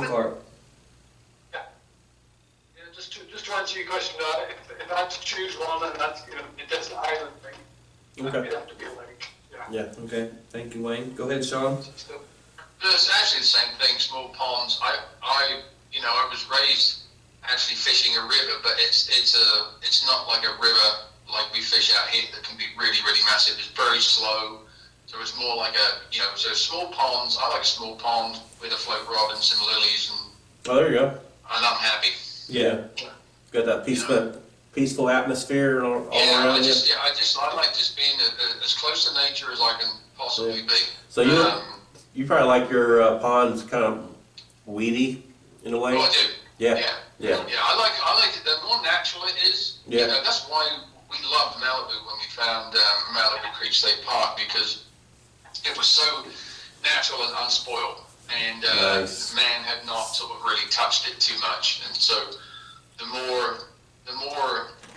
carp. Yeah, just to answer your question, if I had to choose one, then that's the desert island thing. Okay. It'd have to be a lake. Yeah. Yeah. Okay. Thank you, Wayne. Go ahead, Sean. So, It's actually the same thing, small ponds. I was raised actually fishing a river, but it's not like a river like we fish out here that can be really, really massive. It's very slow. So it's more like so small ponds. I like a small pond with a float rod and some lilies, Oh, there you go. and I'm happy. Yeah. Got that peaceful atmosphere all around I you. like just being as close to nature as I can possibly be. So you probably like your ponds kind of weedy in a way. Oh, I do. Yeah. Yeah. I like it. The more natural it is. Yeah. That's why we loved Malibu when we found Malibu Creek State Park, because it was so natural and unspoiled, and Nice. man had not sort of really touched it too much. And so the more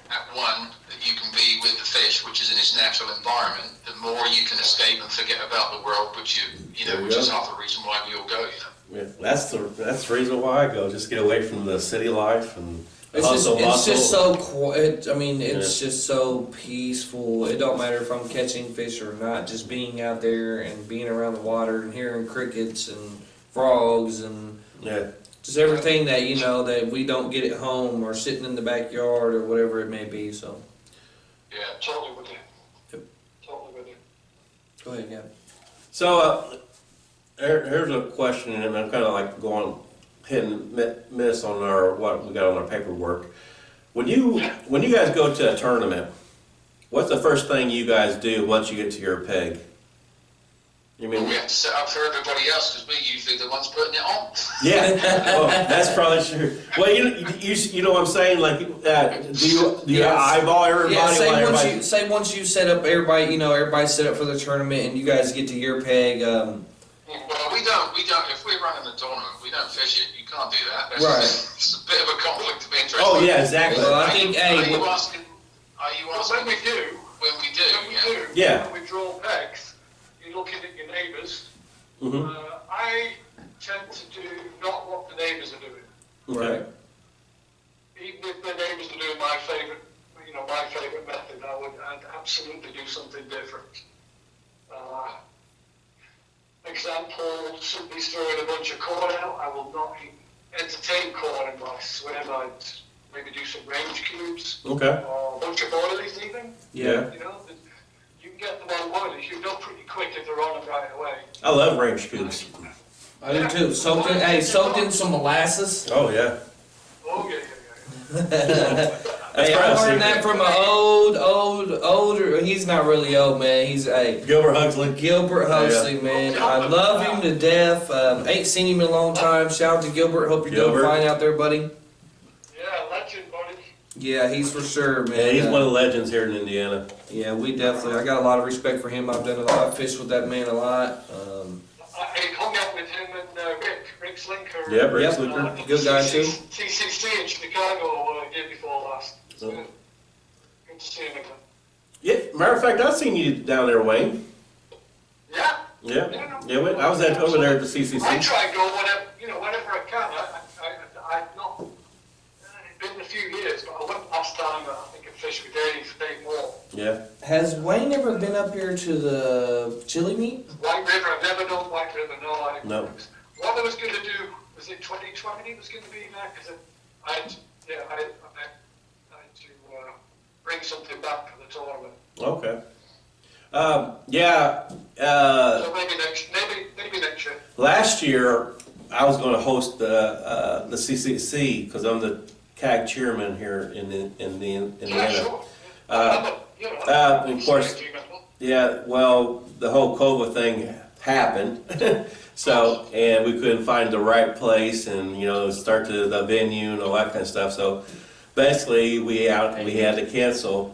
at one that you can be with the fish, which is in its natural environment, the more you can escape and forget about the world, which is half the reason why we all go. Yeah. That's the reason why I go. Just get away from the city life and It's hustle, just so bustle. quiet. I mean, it's just so peaceful. It don't matter if I'm catching fish or not. Just being out there and being around the water and hearing crickets and frogs and Yeah. just everything that, you know, that we don't get at home or sitting in the backyard or whatever it may be, so. Yeah, totally with you. Yep. Totally with you. Go ahead, yeah. So, here's a question, and I'm kind of like going hit and miss on what we got on our paperwork. When you guys go to a tournament, what's the first thing you guys do once you get to your peg? You mean? We have to set up for everybody else because we're usually the ones putting it on. Yeah, well, that's probably true. Well, you know what I'm saying? Like, do you Yes. eyeball everybody? Yeah, while say once you set up everybody, you know, everybody's set up for the tournament and you guys get to your peg, Well, we don't, if we're running a tournament, we don't fish it. You can't do that. That's Right. It's a bit of a conflict of interest. Oh, yeah, exactly. Well, I think, Are hey, you asking? When we do, When we do, Yeah. when we draw pegs, you're looking at your neighbours. Mhm. I tend to do not what the neighbours are doing. Okay. Even if the neighbours are doing my favourite method, I'd absolutely do something different. Example, somebody's throwing a bunch of corn out, I will not entertain corn in my swim. I'd maybe do some range cubes, Okay. or a bunch of boilies even. yeah. You know, you can get them on boilies, you know pretty quick if they're on them right away. I love range coops. I do too. Soaked in some molasses. Oh yeah. Oh, yeah. Hey, I probably learned that from an older, he's not really old, man. He's Gilbert Huxley. Gilbert Huxley, man. I love him to death. Ain't seen him in a long time. Shout out to Gilbert. Hope you're Gilbert. doing fine out there, buddy. Yeah, legend, buddy. Yeah, he's for sure, man. Yeah, he's one of the legends here in Indiana. Yeah, we definitely. I got a lot of respect for him. I've done a lot. I've fished with that man a lot. I hung out with him and Rick Slinker. Yeah, Rick Yep. Slinker. Good guy, too. T16 in Chicago year before last. It's Oh. good to see him again. Yeah, matter of fact, I've seen you down there, Wayne. Yeah. Yeah, yeah. I was over there at the I CCC. try and go whenever I can. I've not, it's been a few years, but I went last time, I think I fished with Dave Moore. Yeah. Has Wayne ever been up here to the chili meat? White River, I've never done White River, no. No. What I was going to do, was it 2020 was going to be there? Because I had to bring something back for the tournament. Okay. Yeah. So maybe next year. Last year, I was going to host the CCC because I'm the CAG chairman here in Indiana. Yeah, sure. Of course. Yeah. Well, the whole COVID thing happened, so and we couldn't find the right place and start the venue and all that kind of stuff. So basically, we had to cancel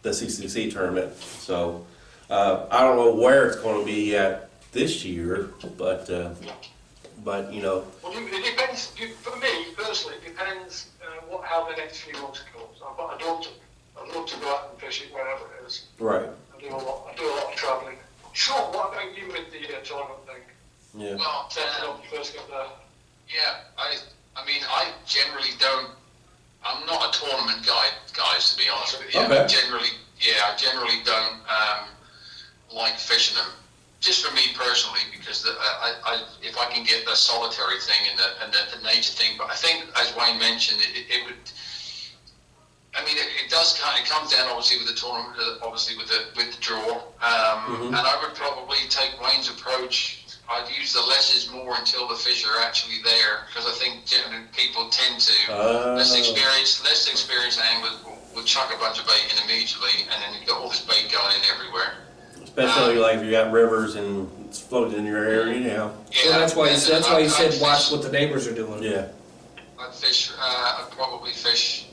the CCC tournament. So I don't know where it's going to be at this year, but Well, it depends. For me personally, it depends how the next few months goes. But I'd love to go out and fish it wherever it is. right. I do a lot of travelling. Sure. What about you with the tournament thing? Yeah. Well, First get there. yeah, I mean, I generally don't. I'm not a tournament guy, guys. To be honest with you, Okay. I generally don't like fishing them. Just for me personally, because if I can get the solitary thing and the nature thing, but I think as Wayne mentioned, it would. I mean, it does kind of comes down obviously with the tournament, obviously with the draw, and I would probably take Wayne's approach. I'd use the less is more until the fish are actually there, because I think generally people tend to less experienced anglers will chuck a bunch of bait in immediately, and then you've got all this bait going in everywhere. Especially like if you got rivers and it's floating in your area, Yeah, So that's why you said I'd watch fish- what the neighbors are doing. Yeah. I'd probably fish.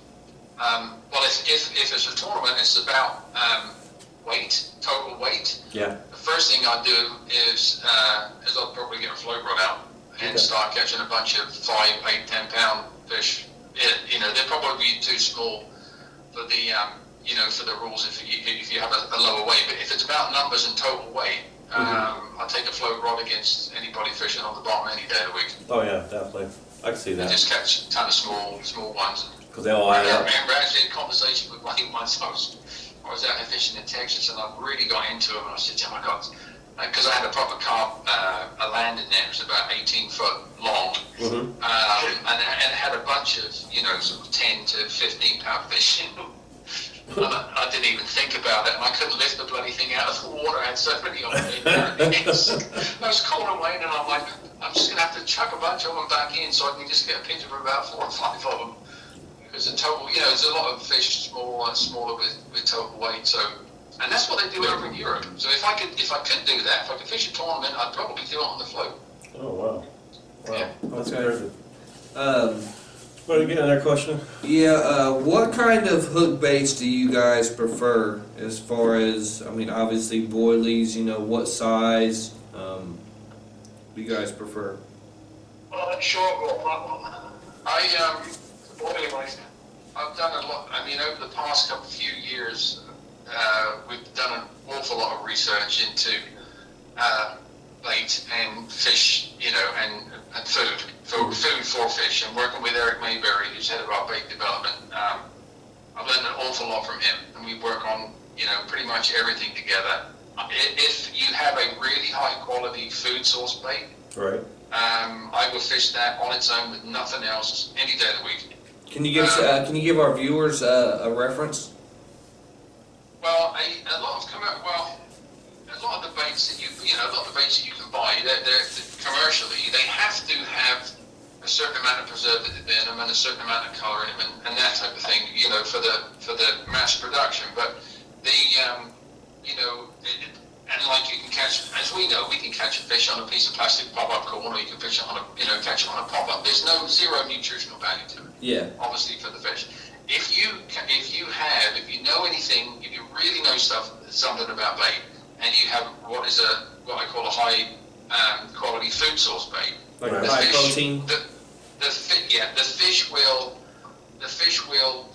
Well, if it's a tournament, it's about weight, total weight. Yeah. The first thing I'd do is I'd probably get a float rod out and Okay. start catching a bunch of 5, 8, 10 pound fish. They're probably too small for the for the rules if you have a lower weight. But if it's about numbers and total weight, I'll take a float rod against anybody fishing on the bottom any day of the week. Oh yeah, definitely. I can see And that just catch a ton of small ones. because they all I add up. remember actually a conversation with Wayne once. I was out there fishing in Texas and I really got into it and I said, oh my God, because I had a proper carp, a land in there. It was about 18 foot long, and it had a bunch of, sort of 10 to 15 pound fish in them. And I didn't even think about it, and I couldn't lift the bloody thing out of the water. I had so many on me. I was calling away, and I'm like, I'm just going to have to chuck a bunch of them back in so I can just get a picture of about 4 or 5 of them. Because the total, there's a lot of fish smaller with total weight. So, and that's what they do over in Europe. So if I could do that, if I could fish a tournament, I'd probably do it on the float. Oh, wow. Yeah. That's Okay. crazy. Want to get another question? Yeah, what kind of hook baits do you guys prefer as far as, obviously boilies, what size do you guys prefer? Short rope, that one. Boiling ice. I've done a lot. Over the past few years, we've done an awful lot of research into bait and fish, and food for fish, and working with Eric Mayberry, who's head of our bait development. I've learned an awful lot from him, and we work on, pretty much everything together. If you have a really high quality food source bait, Right. I will fish that on its own with nothing else any day of the week. Can you give our viewers a reference? Well, a lot of the baits that you can buy, they're commercially, they have to have a certain amount of preservative in them and a certain amount of color in them and that type of thing, for the mass production. But and like you can catch, as we know, we can catch a fish on a piece of plastic pop-up corn, or you can fish it on catch it on a pop-up. There's zero nutritional value to it. Yeah. Obviously for the fish. If you know anything, if you really know something about bait, and you have what I call a high quality food source bait, Like Right. high protein? the fish will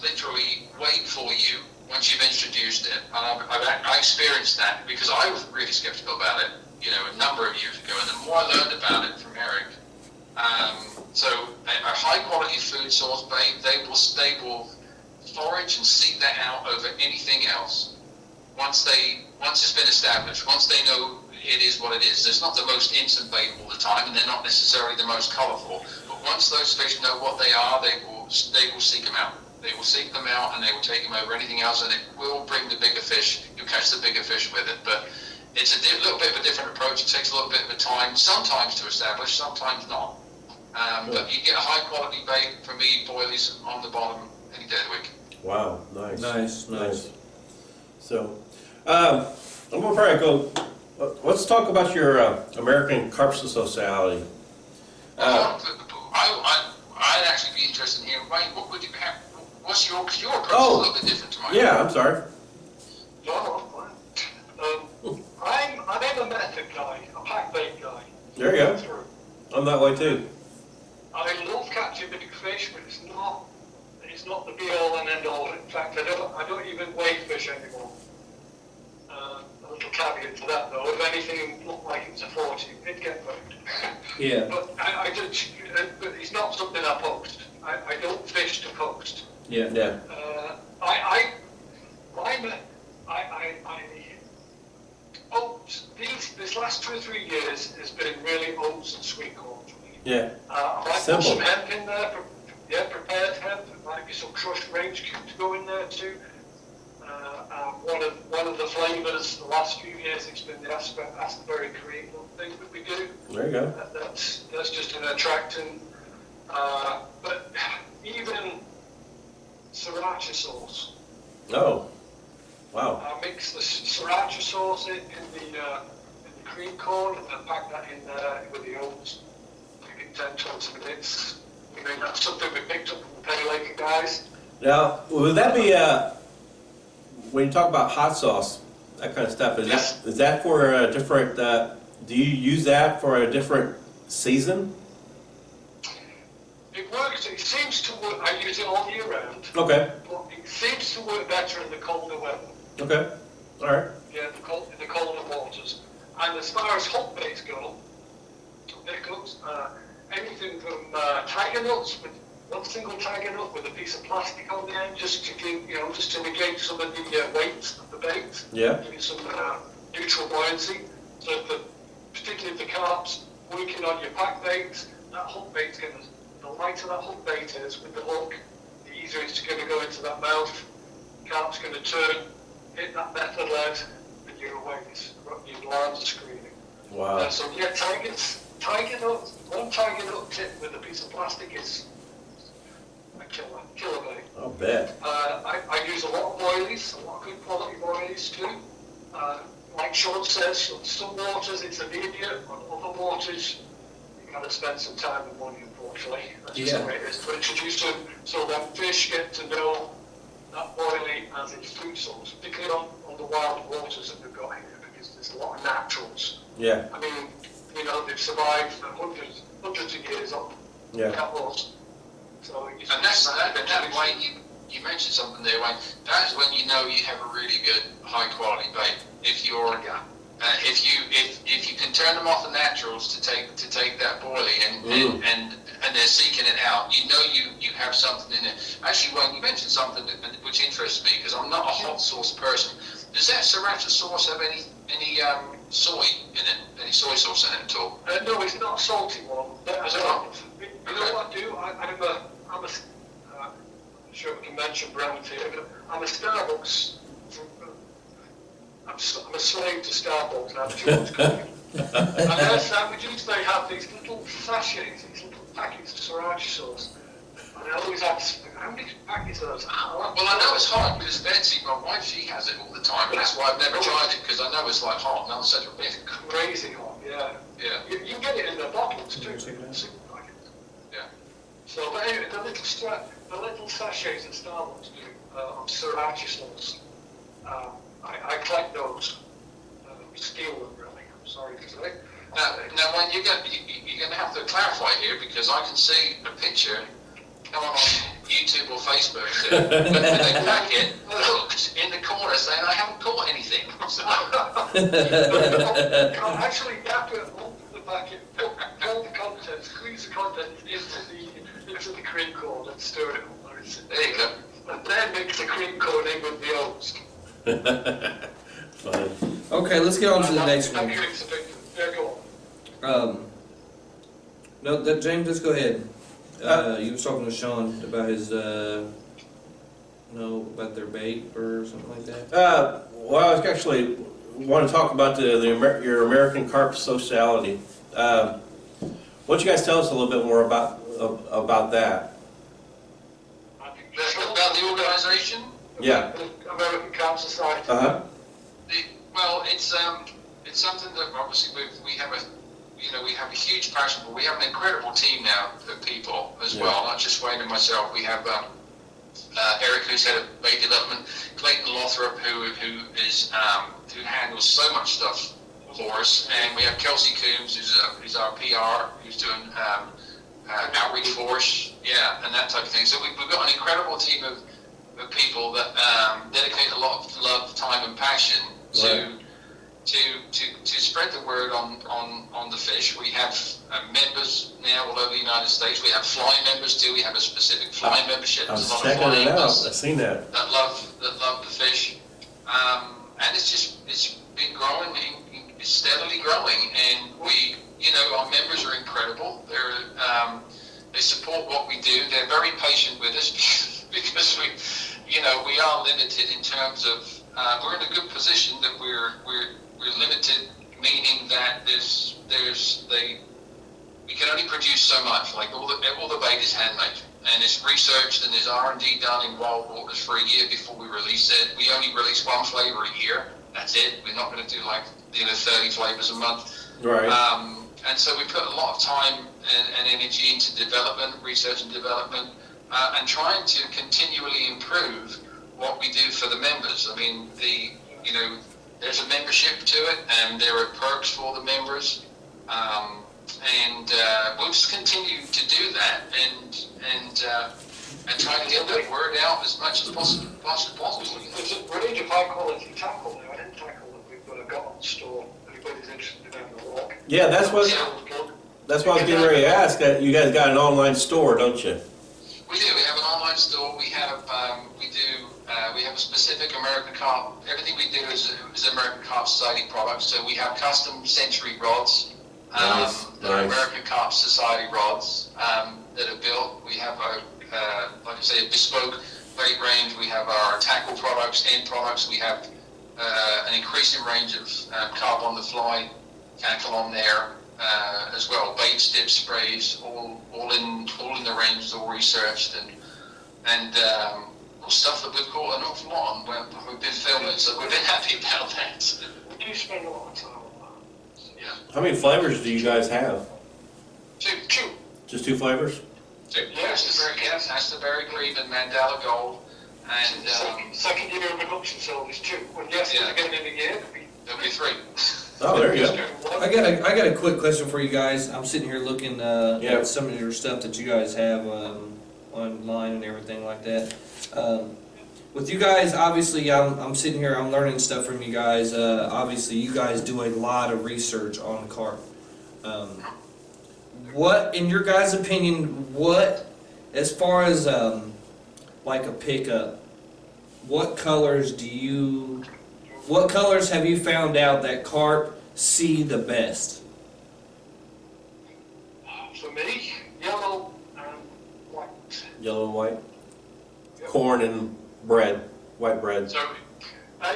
literally wait for you once you've introduced it. And I experienced that because I was really skeptical about it, a number of years ago, and the more I learned about it from Eric. So a high quality food source bait, they will forage and seek that out over anything else. Once it's been established, once they know it is what it is. It's not the most instant bait all the time, and they're not necessarily the most colourful. But once those fish know what they are, they will seek them out. They will seek them out, and they will take them over anything else, and it will bring the bigger fish. You'll catch the bigger fish with it. But it's a little bit of a different approach. It takes a little bit of a time, sometimes to establish, sometimes not. But you get a high quality bait from me, boilies on the bottom any day of the week. Wow, nice. Nice. So, I'm gonna probably go. Let's talk about your American Carp Society. I'd actually be interested in hearing, Wayne, what would you have? What's your approach? Is a little bit different to mine. Yeah, I'm sorry. No, I'm a method guy, a pack bait guy. There you go. Through. I'm that way too. I love catching big fish, but it's not the be all and end all. In fact, I don't even weigh fish anymore. A little caveat to that though, if anything looked like it was a 40, it'd get weighed. Yeah. But but it's not something I post. I don't fish to post. Yeah. Yeah. Oats. This last 2 or 3 years has been really oats and sweet corn for me. Yeah. I might Simple. put some hemp in there, prepared hemp. There might be some crushed range cube to go in there too. One of the flavours the last few years it's been the raspberry cream thing that we do. There you go. That's just an attractant. But even sriracha sauce. Oh. Wow. I mix the sriracha sauce in the cream corn and pack that in there with the oats. Give it 10-20 minutes. That's something we picked up from the Pale Lake guys. Now, would that be when you talk about hot sauce, that kind of stuff? Is that for a different? Do you use that for a different season? It works. It seems to work. I use it all year round. Okay. But it seems to work better in the colder weather. Okay. All right. Yeah, in the colder waters. And as far as hot baits go, anything from tiger nuts, with one single tiger nut with a piece of plastic on the end, just to give, just to negate some of the weight of the bait. Yeah. Give it some neutral buoyancy. So particularly if the carp's working on your pack bait, that hook bait's going to, the lighter that hook bait is with the hook, the easier it's going to go into that mouth. Carp's going to turn, hit that method lead, and you're away. Your lines are screaming. Wow. So yeah, tiger nut, one tiger nut tip with a piece of plastic is a killer bait. I'll bet. I use a lot of boilies, a lot of good quality boilies too. Like Sean says, on some waters it's immediate, on other waters you gotta spend some time and money, unfortunately. That's just the way it is to introduce them so that fish get to know that boilie as its food source, particularly on the wild waters that we've got here, because there's a lot of naturals. Yeah. I mean, you know, they've survived for hundreds of years on outlaws. So And that way you mentioned something there, Wayne. That's when you know you have a really good high quality bait. If you're if you can turn them off the naturals to take that boilie and they're seeking it out, you know you have something in it. Actually, Wayne, you mentioned something which interests me because I'm not a hot sauce person. Does that sriracha sauce have any soy in it? Any soy sauce in it at all? no, it's not a salty one. You know what I do? I'm sure we can mention brands here, but I'm a Starbucks. I'm a slave to Starbucks. I have too much coffee. And their sandwiches, they have these little sachets, these little packets of sriracha sauce. And I always ask, how many packets are those? Well, I know it's hot because Betsy, my wife, she has it all the time, and that's why I've never tried it because I know it's like hot. And I'm such a bit crazy hot, yeah. Yeah. You can get it in the bottles too. Yeah. So, but anyway, the little sachets that Starbucks do of sriracha sauce, I collect those. Steal them, really. I'm sorry to say. Now, when you're going to have to clarify here because I can see a picture come on YouTube or Facebook with a packet hooked in the corner saying I haven't caught anything. Actually, you have to open the packet, pull the contents, squeeze the contents into the cream corn and stir it up. There you go. And then mix the cream corn in with the oats. Fun. Okay, let's get on to the next one. Yeah, go on. No, James, let's go ahead. You was talking to Sean about his, about their bait or something like that? Well, I was actually want to talk about your American Carp Sociality. Why don't you guys tell us a little bit more about that? About the organisation? Yeah. American Carp Society. Well, it's something that obviously we have a huge passion for. We have an incredible team now of people as well, not just Wayne and myself. We have Eric, who's head of bait development, Clayton Lothrop, who handles so much stuff for us, and we have Kelsey Coombs, who's our PR, who's doing outreach for us, and that type of thing. So we've got an incredible team of people that dedicate a lot of love, time, and passion to spread the word on the fish. We have members now all over the United States. We have fly members too. We have a specific fly membership. I was checking it out. I've seen that. That love the fish, and it's been growing. It's steadily growing, and our members are incredible. They support what we do. They're very patient with us because we are limited in terms of we're in a good position that we're limited, meaning that we can only produce so much. Like all the bait is handmade, and it's researched, and there's R&D done in wild waters for a year before we release it. We only release one flavor a year. That's it. We're not going to do 30 flavors a month. Right. And so we put a lot of time and energy into development, research and development, and trying to continually improve what we do for the members. I mean, there's a membership to it, and there are perks for the members, and we'll just continue to do that and try to get that word out as much as possible. There's a range of high quality tackle there. I didn't tackle that we've got on store. Anybody's interested in having a look. Yeah, that's what I was getting ready to ask. That you guys got an online store, don't you? We do. We have an online store. We have we have a specific American Carp. Everything we do here is American Carp Society products. So we have custom century rods. Nice. That are American Carp Society rods that are built. We have like I say, a bespoke bait range. We have our tackle products, end products. We have an increasing range of carp on the fly tackle on there as well. Baits, dips, sprays, all in the range, all researched and stuff that we've caught an awful lot on. We've been filming, so we've been happy about that. We do spend a lot of time on that. Yeah. How many flavors do you guys have? Two. Just 2 flavors? That's the Berry Cream and Mandela Gold. And Second year of production, so there's 2. When yes, Yeah. again in a year, there'll be 3. Oh, there you go. I got a quick question for you guys. I'm sitting here looking at some of your stuff that you guys have online and everything like that. With you guys, obviously, I'm sitting here, I'm learning stuff from you guys. Obviously, you guys do a lot of research on carp. What, in your guys' opinion, as far as like a pickup, what colors have you found out that carp see the best? for me, yellow and white. Yellow and white? Corn and bread, white bread. So, I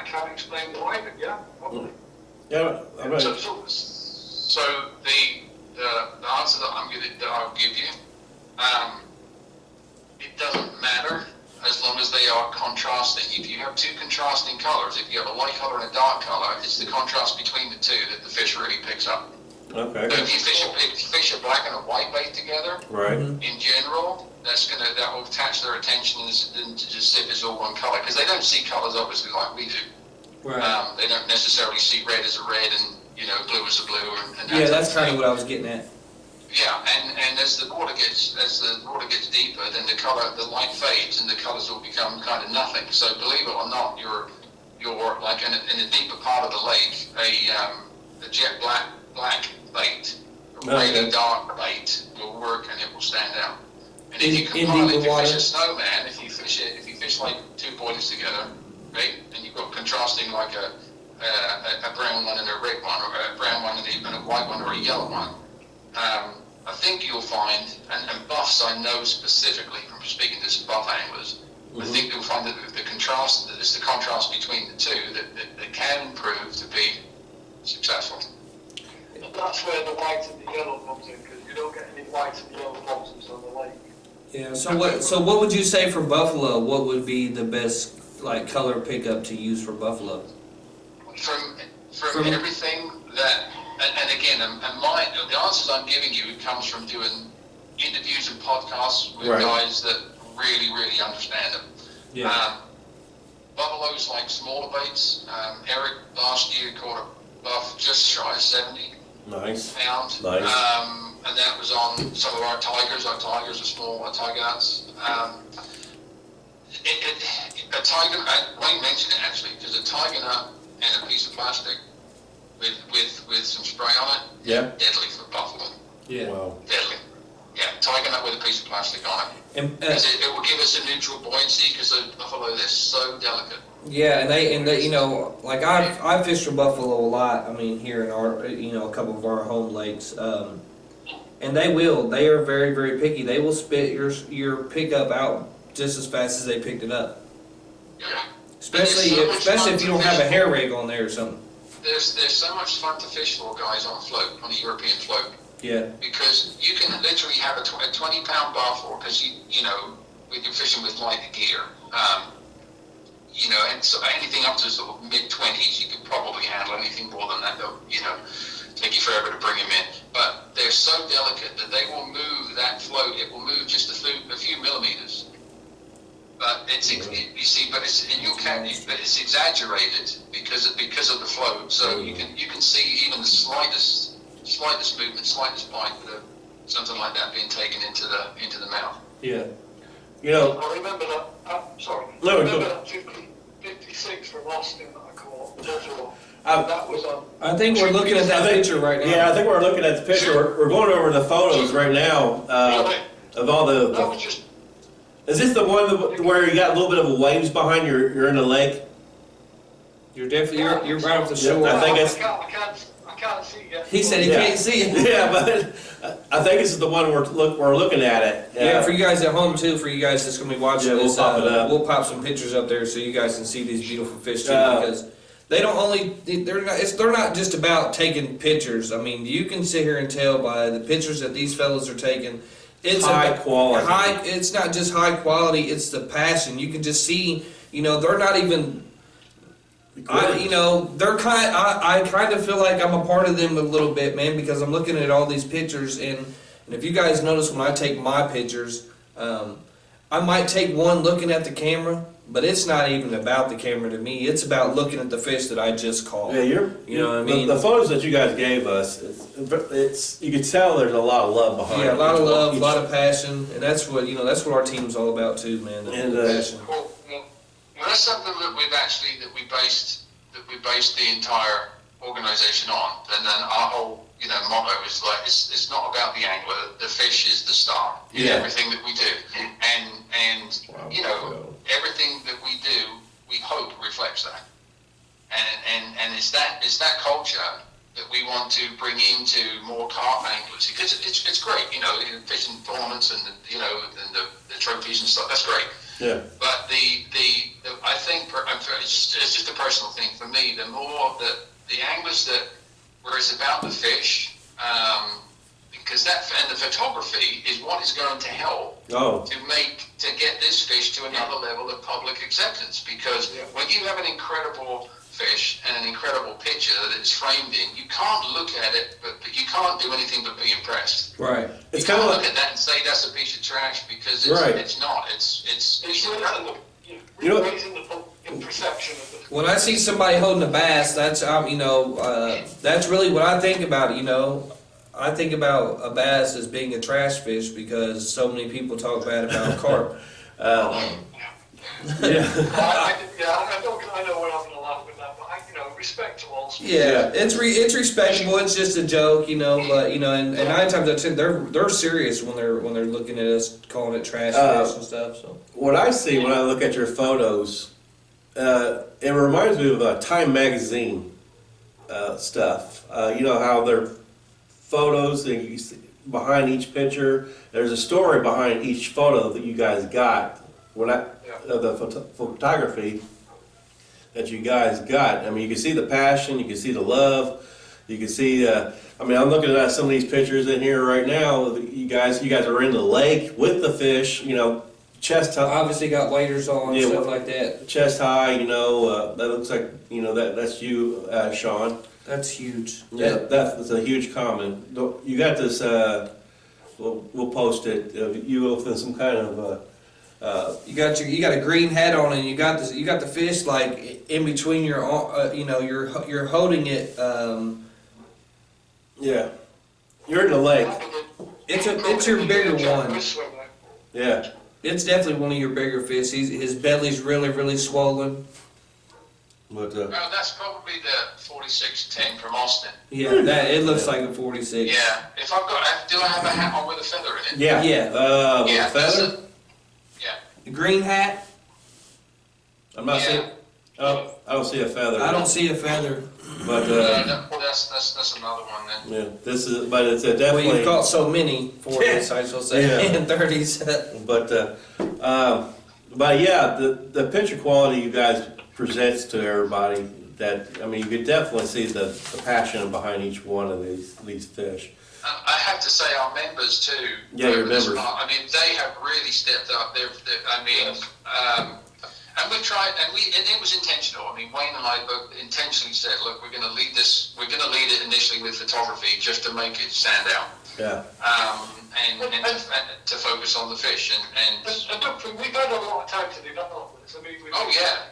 can't explain why, but yeah, probably. Yeah, I'm right. So the answer that I'll give you, it doesn't matter as long as they are contrasting. If you have 2 contrasting colors, if you have a light color and a dark color, it's the contrast between the 2 that the fish really picks up. Okay. So if you fish a black and a white bait together, Right. in general, that will attach their attention and to just see if it's all one color, because they don't see colors obviously like we do. Right. They don't necessarily see red as a red and blue as a blue and Yeah, that's kind of what I was getting at. Yeah, and as the water gets deeper, then the light fades and the colors will become kind of nothing. So believe it or not, you're like in a deeper part of the lake, a jet black bait, a really dark bait will work and it will stand out. And if you combine, if you fish a snowman, if you fish like 2 boilies together, right, and you've got contrasting like a brown one and a red one, or a brown one and a white one, or a yellow one. I think you'll find, and buffs I know specifically from speaking to some buff anglers, I think you'll find that the contrast between the 2 that can prove to be successful. And that's where the white and the yellow comes in, because you don't get any white and yellow bottoms on the lake. Yeah. So what would you say for buffalo? What would be the best color pickup to use for buffalo? From everything that, and again, the answers I'm giving you comes from doing interviews and podcasts with guys that really, really understand them. Yeah. Buffaloes like smaller baits. Eric last year caught a buff just shy of 70 Nice. pounds. Nice. And that was on some of our tigers. Our tigers are small, our tiger nuts. A tiger, Wayne mentioned it actually, because a tiger nut and a piece of plastic with some spray on it, Yeah. deadly for buffalo. Yeah. Wow. Deadly. Yeah, tiger nut with a piece of plastic on it. And, Because it will give us a neutral buoyancy, because the buffalo, they're so delicate. yeah, and they, like I fish for buffalo a lot. I mean, here in our, a couple of our home lakes, and they are very, very picky. They will spit your pickup out just as fast as they picked it up. Yeah. Especially if you don't have a hair rig on there or something. There's so much fun to fish for, guys, on a float, on a European float. Yeah. Because you can literally have a 20-pound buff, or because when you're fishing with lighter gear, and so anything up to sort of mid-20s, you could probably handle. Anything more than that, they'll, take you forever to bring them in. But they're so delicate that they will move that float. It will move just a few millimeters. But it's exaggerated because of the float. So you can see even the slightest movement, slightest bite with something like that being taken into the mouth. Yeah. I remember that. No, I remember that 56 from Austin that I caught. That was on. I think we're looking at that picture right now. Yeah, I think we're looking at the picture. We're going over the photos right now of all That the. was just. Is this the one where you got a little bit of waves behind you're in the lake? You're definitely, you're right off the Yeah, shore. I think it's- I can't see it yet. He said he Yeah. can't see it. Yeah, but I think this is the one we're looking at it. Yeah, for you guys at home too, for you guys that's gonna be watching Yeah, we'll this, pop it up. we'll pop some pictures up there so you guys can see these beautiful fish too, Uh, because they don't only, they're not just about taking pictures. I mean, you can sit here and tell by the pictures that these fellas are taking, it's High quality. It's not just high quality, it's the passion. You can just see, they're not even, I kind of feel like I'm a part of them a little bit, man, because I'm looking at all these pictures, and if you guys notice when I take my pictures, I might take one looking at the camera, but it's not even about the camera to me. It's about looking at the fish that I just caught. Yeah, You know what I mean? The photos that you guys gave us, it's you can tell there's a lot of love behind it. Yeah, a lot of love, a Each- lot of passion, and that's what our team's all about too, man. And, The passion. Well, that's something that we based the entire organisation on, and then our whole motto is like it's not about the angler. The fish is the star in Yeah. everything that we do, and everything that we do, we hope reflects that, and it's that culture that we want to bring into more carp anglers, because it's great, fishing tournaments and the trophies and stuff. That's great. Yeah. But I think it's just a personal thing for me. The more that the anglers where it's about the fish, because and the photography is what is going to help Oh. to get this fish to another level of public acceptance. Because when you have an incredible fish and an incredible picture that it's framed in, you can't look at it, but you can't do anything but be impressed. Right. It's You kind of can't like look at that and say that's a piece of trash, because Right. it's not. It's incredible. You know- raising the perception of the. When I see somebody holding a bass, that's that's really what I think about. I think about a bass as being a trash fish because so many people talk bad about carp. yeah. I know we're having a laugh with that, but respect to all sports. Yeah, it's respectable. It's just a joke, But and 9 times out of 10, they're serious when they're looking at us calling it trash fish and stuff. So What I see when I look at your photos, it reminds me of Time magazine stuff. You know how they're photos that you see behind each picture. There's a story behind each photo that you guys got. The photography that you guys got. I mean, you can see the passion, you can see the love, you can see. I'm looking at some of these pictures in here right now. You guys are in the lake with the fish. Chest high. obviously got waders on Yeah, and stuff like that. Chest high. That looks like that's you, Sean. That's huge. Yeah, that's a huge comment. You got this. We'll post it. You with some kind of. You got a green hat on and you got the fish like in between your you're holding it. Yeah, you're in the lake. It's your bigger one. Yeah, It's definitely one of your bigger fish. His belly's really swollen. but Well, that's probably the 4610 from Austin. Yeah, it looks like a 46. Yeah. If do I have a hat on with a feather in it? yeah, Yeah. Yeah. feather. The green hat. I'm not seeing. Oh, I don't see a feather. I don't see a feather. But That's another one then. yeah, this is. But it's a Well, definitely. you've caught so many 40s, I shall say, Yeah. and 30s. But yeah, the picture quality you guys presents to everybody. You could definitely see the passion behind each one of these fish. I have to say, our members too. Yeah, your over this members. part, they have really stepped up. And we tried, and it was intentional. Wayne and I both intentionally said, look, we're going to lead it initially with photography just to make it stand out. Yeah. And to focus on the fish and We've had a lot of time to develop this. We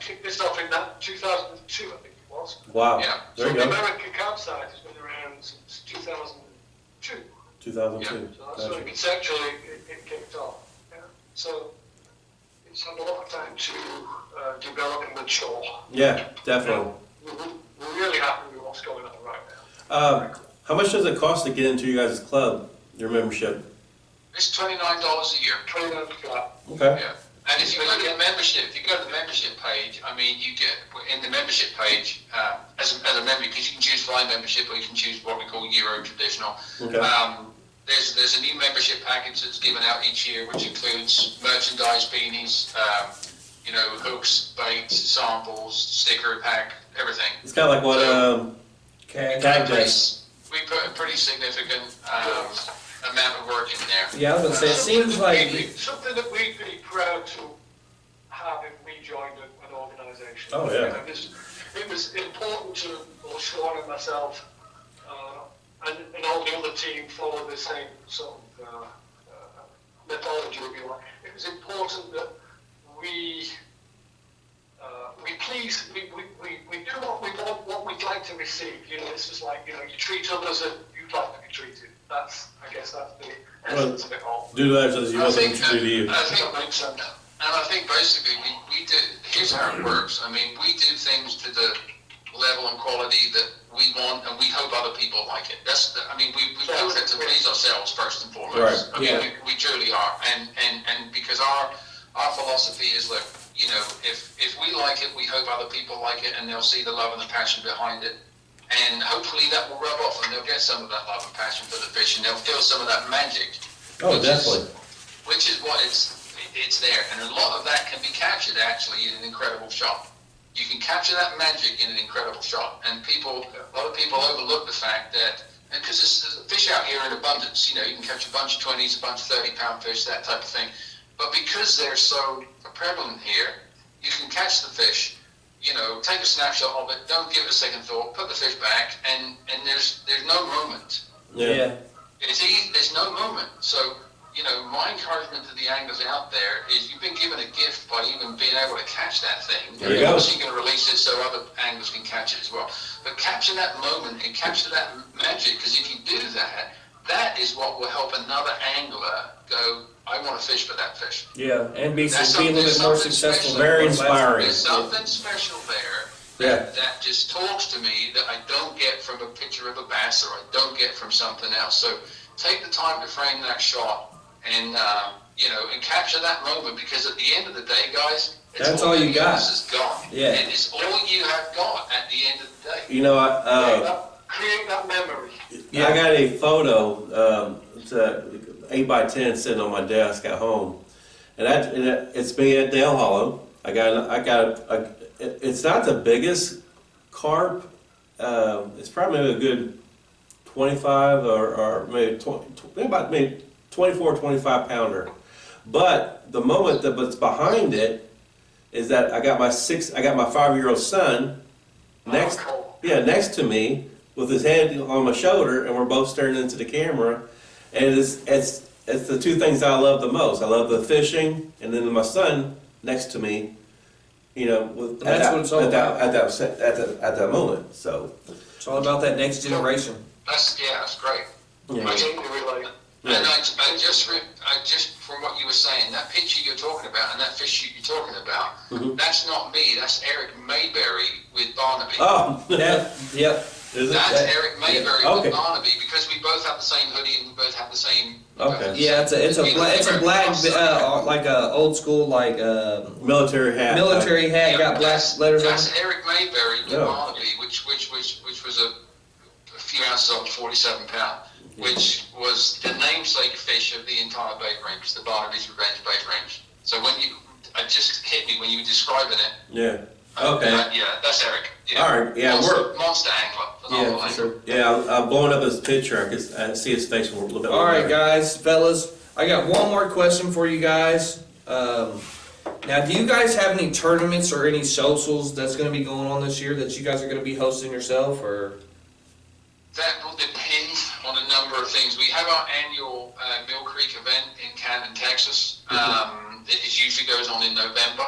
kicked this off in 2002, I think it was. Wow. Yeah. There So you the go. American Carp site has been around since 2002. 2002. So that's when conceptually it kicked off. Yeah. So it's had a lot of time to develop and mature. Yeah, definitely. We're really happy with what's going on right now. How much does it cost to get into you guys' club? Your membership? it's $29 a year. 29 flat. Okay. Yeah. And if you go to the membership, page, I mean, you get in the membership page as a member, because you can choose fly membership or you can choose what we call Euro traditional. Okay. There's a new membership package that's given out each year, which includes merchandise, beanies, hooks, baits, samples, sticker pack, everything. It's kind of like what CAG We does. put a pretty significant amount of work in there. Yeah, I was gonna say, it seems like, Something that we'd be proud to have if we joined an organisation. Oh, yeah. It was important to both Sean and myself, and all the other team follow the same sort of methodology, if you like. It was important that we do what we want, what we'd like to receive. This is like, you treat others as you'd like to be treated. I guess that's the essence of it all. Do that as you want them to do to you. I think that makes sense. And I think basically we do, here's how it works. I mean, we do things to the level and quality that we want, and we hope other people like it. We do it to please ourselves first and foremost. Right. I mean, we truly are. And because our philosophy is, look, if we like it, we hope other people like it, and they'll see the love and the passion behind it. And hopefully that will rub off, and they'll get some of that love and passion for the fish, and they'll feel some of that magic. Oh, definitely. Which is what it's there. And a lot of that can be captured actually in an incredible shot. You can capture that magic in an incredible shot. And a lot of people overlook the fact that, because there's fish out here in abundance, you can catch a bunch of 20s, a bunch of 30-pound fish, that type of thing. But because they're so prevalent here, you can catch the fish, take a snapshot of it, don't give it a second thought, put the fish back, and there's no moment. Yeah. There's no moment. So, my encouragement to the anglers out there is you've been given a gift by even being able to catch that thing. There you go. Obviously, you're going to release it so other anglers can catch it as well. But capture that moment and capture that magic, because if you do that, that is what will help another angler go, I want to fish for that fish. yeah, and be a That's little bit more something successful. special. Very inspiring. There's something special there that just talks to me that I don't get from a picture of a bass, or I don't get from something else. So take the time to frame that shot and capture that moment, because at the end of the day, guys, That's all you got. Is gone. Yeah. It is all you have got at the end of the day. Create that memory. I got a photo, it's a 8x10 sitting on my desk at home, and it's me at Dale Hollow. It's not the biggest carp. It's probably a good 25 or maybe 24, 25 pounder. But the moment that's behind it is that I got my 5-year-old son next to me with his head on my shoulder, and we're both staring into the camera. And it's the two things I love the most. I love the fishing, and then my son next to me. At that moment. So It's all about that next generation. That's great. Yeah. I totally relate. And I just from what you were saying, that picture you're talking about and that fish you're talking about, that's not me. That's Eric Mayberry with Barnaby. Oh, Yep. Is it? That's Eric Mayberry Okay. with Barnaby, because we both have the same hoodie and we both have the same. Okay. Yeah, it's a black like a old school military hat. military hat, got black letters on. That's Eric Mayberry with Yeah. Barnaby, which was a few ounces over 47 pound, which was the namesake fish of the entire bait range, the Barnaby's Revenge bait range. So it just hit me when you were describing it. Yeah. Okay. That's Eric. Yeah. All right. Yeah. Monster angler. Phenomenal angler. Yeah. I'm blowing up his picture. I see his face a little bit. All right, better. guys, fellas, I got one more question for you guys. Now, do you guys have any tournaments or any socials that's going to be going on this year that you guys are going to be hosting yourself, or? That will depend on a number of things. We have our annual Mill Creek event in Canton, Texas. It usually goes on in November.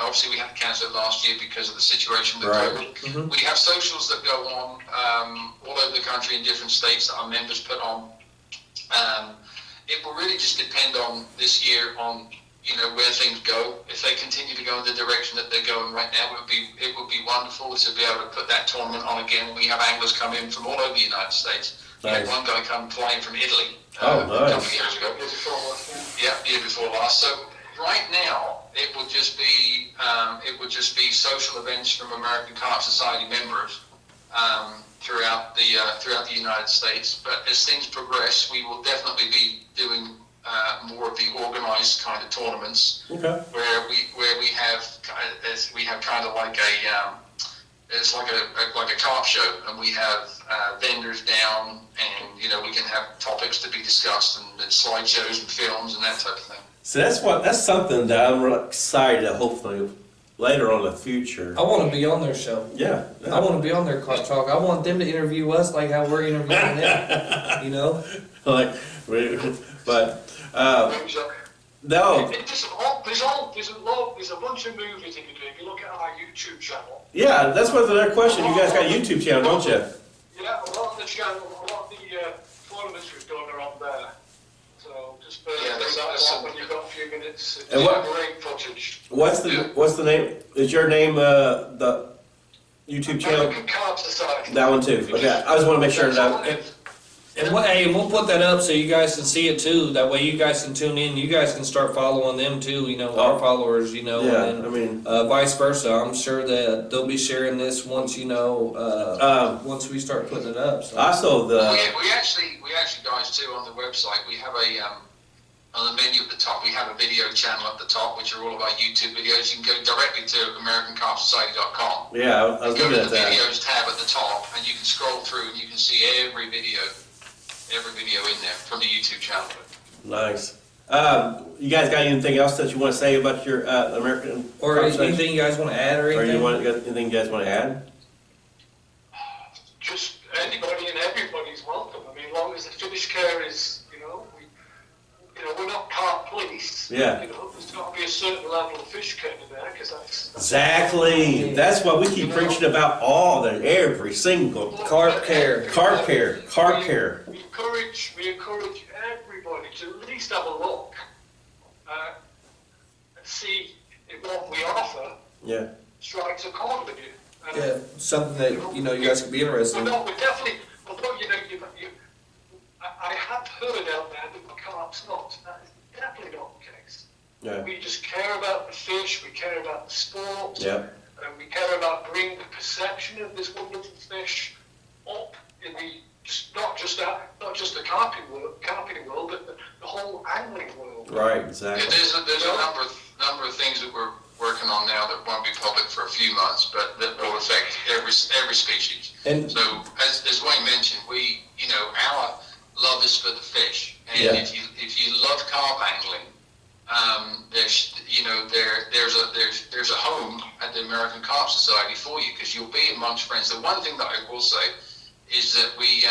Obviously, we had to cancel it last year because of the situation with COVID. Mm-hmm. We have socials that go on all over the country in different states that our members put on. It will really just depend on this year on where things go. If they continue to go in the direction that they're going right now, it would be wonderful to be able to put that tournament on again. We have anglers come in from all over the United States. We had one guy come flying from Italy a couple of years ago. Year before last, year before last. So right now, it would just be social events from American Carp Society members throughout the United States. But as things progress, we will definitely be doing more of the organized kind of tournaments, Okay. where we have kind of like it's like a carp show, and we have vendors down, and we can have topics to be discussed, and slideshows and films and that type of thing. So that's something that I'm really excited to hopefully later on in the future. I want to be on their show. Yeah. I want to be on their Carp Talk. I want them to interview us like how we're interviewing them. Like, but no. There's a bunch of movies you can do. If you look at our YouTube channel. Yeah, that's what's the next question. You guys got a YouTube channel, don't you? Yeah, a lot of the channel, a lot of the tournaments we've done are on there. So just bring that up when you've got a few minutes. It's great footage. What's the name? Is your name the YouTube channel? American Carp Society. That one too. Okay, I just want to make sure that. And we'll put that up so you guys can see it too. That way you guys can tune in. You guys can start following them too. Our followers. Yeah, and I mean, vice versa. I'm sure that they'll be sharing this once once we start putting it up. So. also we actually guys too on the website we have on the menu at the top we have a video channel at the top which are all of our YouTube videos. You can go directly to AmericanCarpSociety.com. yeah, I was Go looking to at the that. videos tab at the top, and you can scroll through and you can see every video in there from the YouTube channel. Nice. You guys got anything else that you want to say about your American? Or Carp Society? anything you guys want to add or Or anything? anything you guys want to add? Just anybody and everybody's welcome. I mean, as long as the fish care is, we're not carp police. Yeah. There's got to be a certain level of fish care in there because that's Exactly. That's what we keep preaching about every single Carp care. carp care. We encourage everybody to at least have a look and see if what we offer Yeah. strikes a chord with you. And Yeah, something that you guys could be interested in. No, we definitely. Although I have heard out there that the carp's not. That is definitely not the case. Yeah. We just care about the fish. We care about the sport. Yeah. And we care about bringing the perception of this wonderful fish up in not just the carping world, but the whole angling world. Right. Yeah, Exactly. there's a number of things that we're working on now that won't be public for a few months, but that will affect every species. And So as Wayne mentioned, our love is for the fish, and Yeah. if you love carp angling, there's a home at the American Carp Society for you because you'll be amongst friends. The one thing that I will say is that we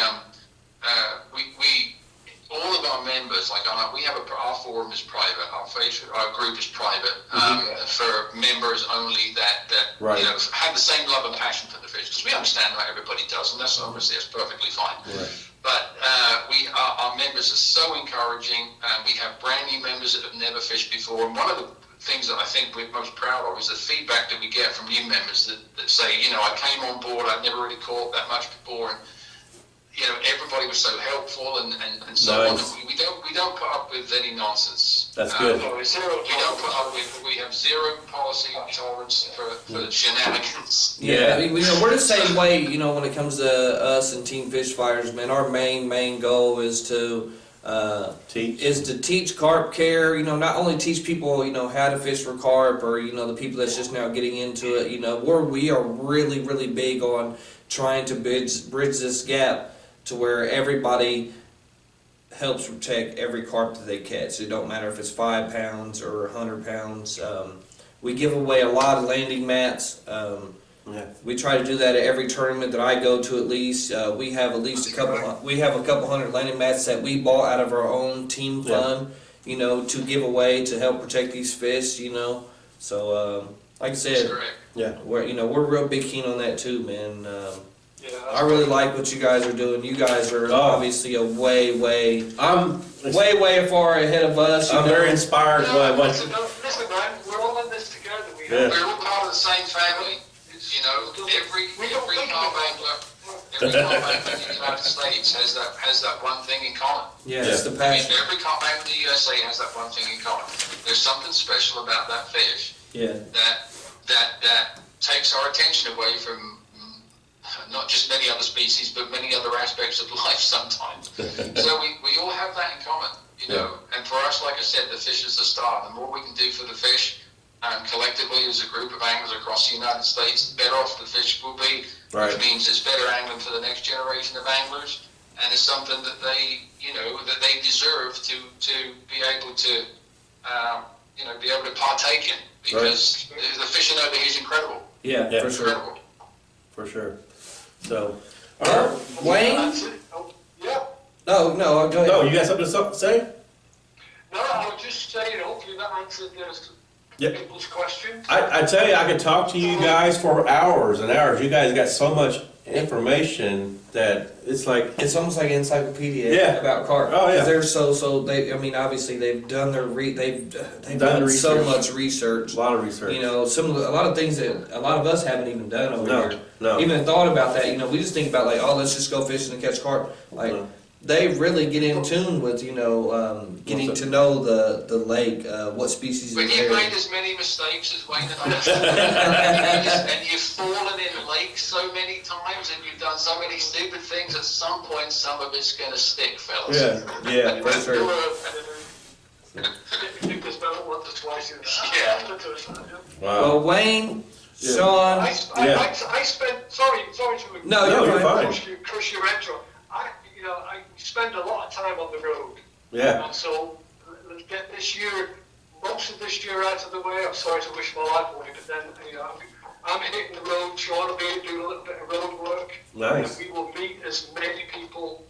all of our members, we have our forum is private, our group is private for members only that Right. have the same love and passion for the fish, because we understand not everybody does, and that's obviously perfectly fine. Right. But our members are so encouraging. We have brand new members that have never fished before, and one of the things that I think we're most proud of is the feedback that we get from new members that say, I came on board, I've never really caught that much before, and everybody was so helpful and so Nice. on. We don't put up with any nonsense. That's good. No, it's zero We don't put up with. We have zero policy tolerance for shenanigans. yeah, I mean, we're the same way. When it comes to us and Team Fish Fighters, man, our main goal is to teach carp care. Not only teach people how to fish for carp, or the people that's just now getting into it. We are really big on trying to bridge this gap to where everybody helps protect every carp that they catch. It don't matter if it's 5 pounds or 100 pounds. We give away a lot of landing mats. Yeah. We try to do that at every tournament that I go to. At least we have a couple hundred landing mats that we bought out of our own team fund. To give away to help protect these fish. So like I That's said, correct. Yeah. we're real big keen on that too, man. Yeah, I really like what you guys are doing. You guys are obviously a way I'm far ahead of us. I'm very inspired by what. Listen, man, we're all in this together. Yeah. We're all part of the same family. Every We don't every think carp about angler, Every carp angler in the United States has that one thing in common. Yeah, it's the I mean, passion. every carp angler in the USA has that one thing in common. There's something special about that fish Yeah. that takes our attention away from not just many other species, but many other aspects of life sometimes. So we all have that in common, you know. And for us, like I said, the fish is the star. The more we can do for the fish, collectively as a group of anglers across the United States, the better off the fish will be, which means it's better angling for the next generation of anglers, and it's something that they, you know, that they deserve to be able to, you know, be able to partake in, because the fishing over here is incredible. Yeah, for sure. Incredible. For sure. So, Wayne? Yeah. No, go ahead. no, you got something to say? No, I was just saying, hopefully that answered people's questions. I tell you, I could talk to you guys for hours and hours. You guys got so much information that it's like, It's almost like an encyclopedia Yeah. about carp. Oh, yeah. 'Cause they're so they. I mean, obviously they've done their they've done so research. much research. a lot of research. You know, a lot of things that a lot of us haven't even done over here. No. Even thought about that. You know, we just think about like, oh, let's just go fishing and catch carp. Like No. they really get in tune with getting to know the lake, what species When is you've there. made as many mistakes as Wayne and I, and you've fallen in lakes so many times, and you've done so many stupid things, at some point some of it's going to stick, fellas. Yeah, for sure. Because I don't want to twice in Wow. Well, Wayne, Yeah. Sean, I spent, sorry to No, No, you're fine. crush your intro. I spend a lot of time on the road. Yeah. And so, let's get this year, most of this year out of the way. I'm sorry to wish my life away, but then, you know, I'm hitting the road. Sean will be doing a little bit of road work. Nice. And we will meet as many people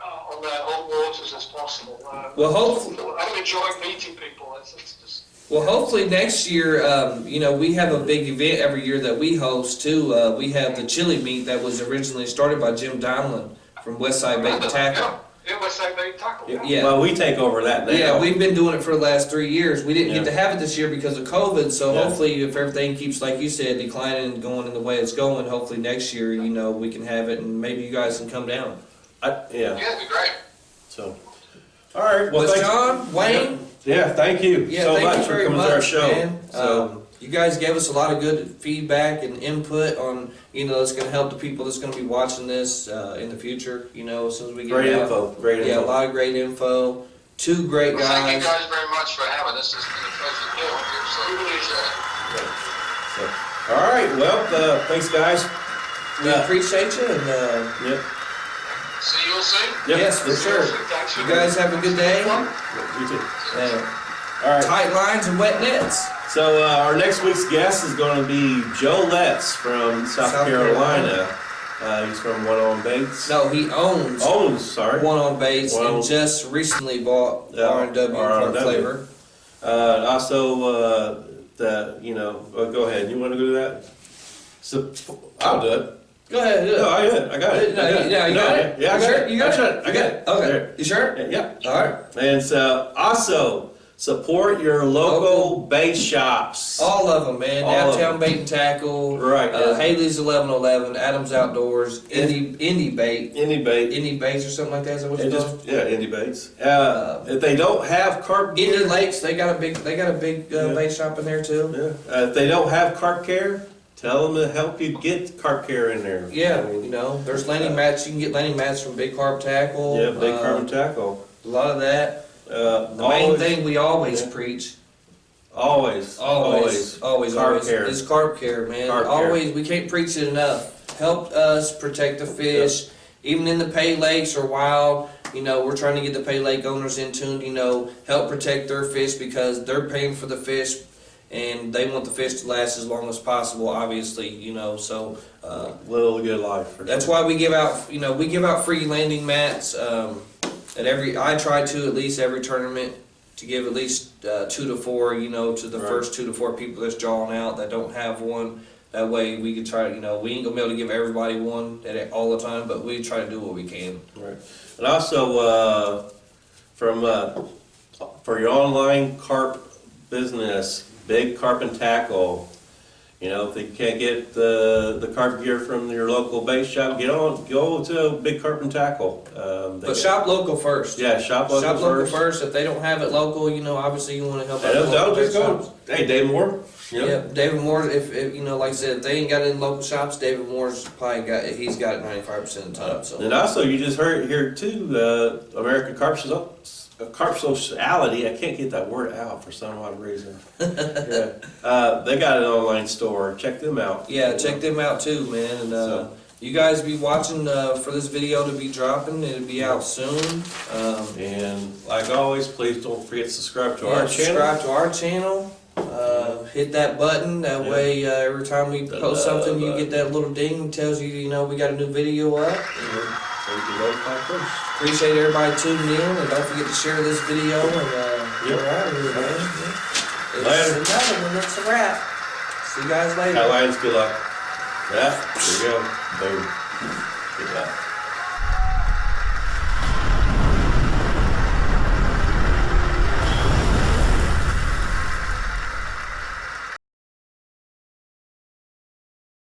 on their home waters as possible. Well, hopefully- I enjoy meeting people. It's just... Well, hopefully next year, you know, we have a big event every year that we host too. We have the chili meet that was originally started by Jim Diamond from Westside Bait and Tackle. Yeah, Westside Bait and Tackle. Yeah. Well, we take over that now. Yeah, we've been doing it for the last 3 years. We didn't get Yeah. to have it this year because of COVID, so Yeah. hopefully if everything keeps, like you said, declining and going in the way it's going, hopefully next year, you know, we can have it and maybe you guys can come down. Yeah. Yeah, it'd be great. So, all right. Well, But thanks. John, Wayne, Yeah, thank you yeah, so thank much you for very coming to our much, show. man. So, You guys gave us a lot of good feedback and input on, you know, that's going to help the people that's going to be watching this in the future, you know, as soon as we get great it out. info. Great info. Yeah, a lot of great info. Two great Well, thank you guys. guys very much for having us. It's been a pleasure being here, so we appreciate it. So, all right. Well, thanks, guys. We appreciate you and Yep. See you all soon. Yep. yes, for sure. Thanks for You guys have a good day. You too. And All right. tight lines and wet nets. So our next week's guest is going to be Joe Letts from South Carolina. He's from One On Baits. No, he owns Sorry. One on Baits One and On- just recently bought Yeah, R&W Carp R&W. Flavor. Also, go ahead. You want to go do that? So, I'll do it. Go ahead. Do it. No, I got it. I got it. No, you got it? Yeah, I You got sure? it. You got I got it? it. I got it. Okay. There. You sure? Yeah. All right. And so, also, support your local bait shops. All of them, man. All of Downtown them. Bait and Tackle. Right, yeah. Haley's 1111. Adams Outdoors. Indie Bait. Any bait. Indie Baits or something like that. Is that what And it's just, called? yeah, indie baits. If they don't have carp gear, Indie Lakes. They got a big Yeah. bait shop in there too. yeah. If they don't have carp care, tell them to help you get carp care in there. Yeah, I mean, you know, there's landing mats. You can get landing mats from Big Carp Tackle. yeah, big carp and tackle. A lot of that. The main thing we always preach, Always carp care. is carp care, man. Carp care. Always, we can't preach it enough. Help us protect the fish, even in the pay lakes or wild. You know, we're trying to get the pay lake owners in tune. You know, help protect their fish because they're paying for the fish, and they want the fish to last as long as possible. Obviously, you know, so. Little good life. For That's sure. why we give out free landing mats at every. I try to at least every tournament to give at least 2 to 4. You know, to the Right. first 2 to 4 people that's drawing out that don't have one. That way we can try. You know, we ain't gonna be able to give everybody one all the time, but we try to do what we can. Right. And also for your online carp business, Big Carp and Tackle You know, if you can't get the carp gear from your local base shop, go to Big Carp and Tackle. But shop local first. Yeah, shop local Shop local first. first. If they don't have it local, you know, obviously you want to help out. And the don't local just shops. go, hey, Dave Moore. You know? Yeah, David Moore. If you know, like I said, if they ain't got it in local shops, David Moore's probably got. He's got it 95% of the time. So. And also, you just heard here too, American Carp Sociality. I can't get that word out for some odd reason. Yeah, they got an online store. Check them out. Yeah, check them out too, man. And you guys be watching for this video to be dropping. It'll be out soon. And like always, please don't forget to subscribe to our channel. Subscribe to our channel. Hit that button. That way, every time we post something, you get that little ding that tells you, you know, we got a new video up. So you can notify first. Appreciate everybody tuning in, and don't forget to share this video. And we're out of here, man. Later. It's another one. That's a wrap. See you guys later. Lions, good luck. Yeah, there you go. Boom. Good luck.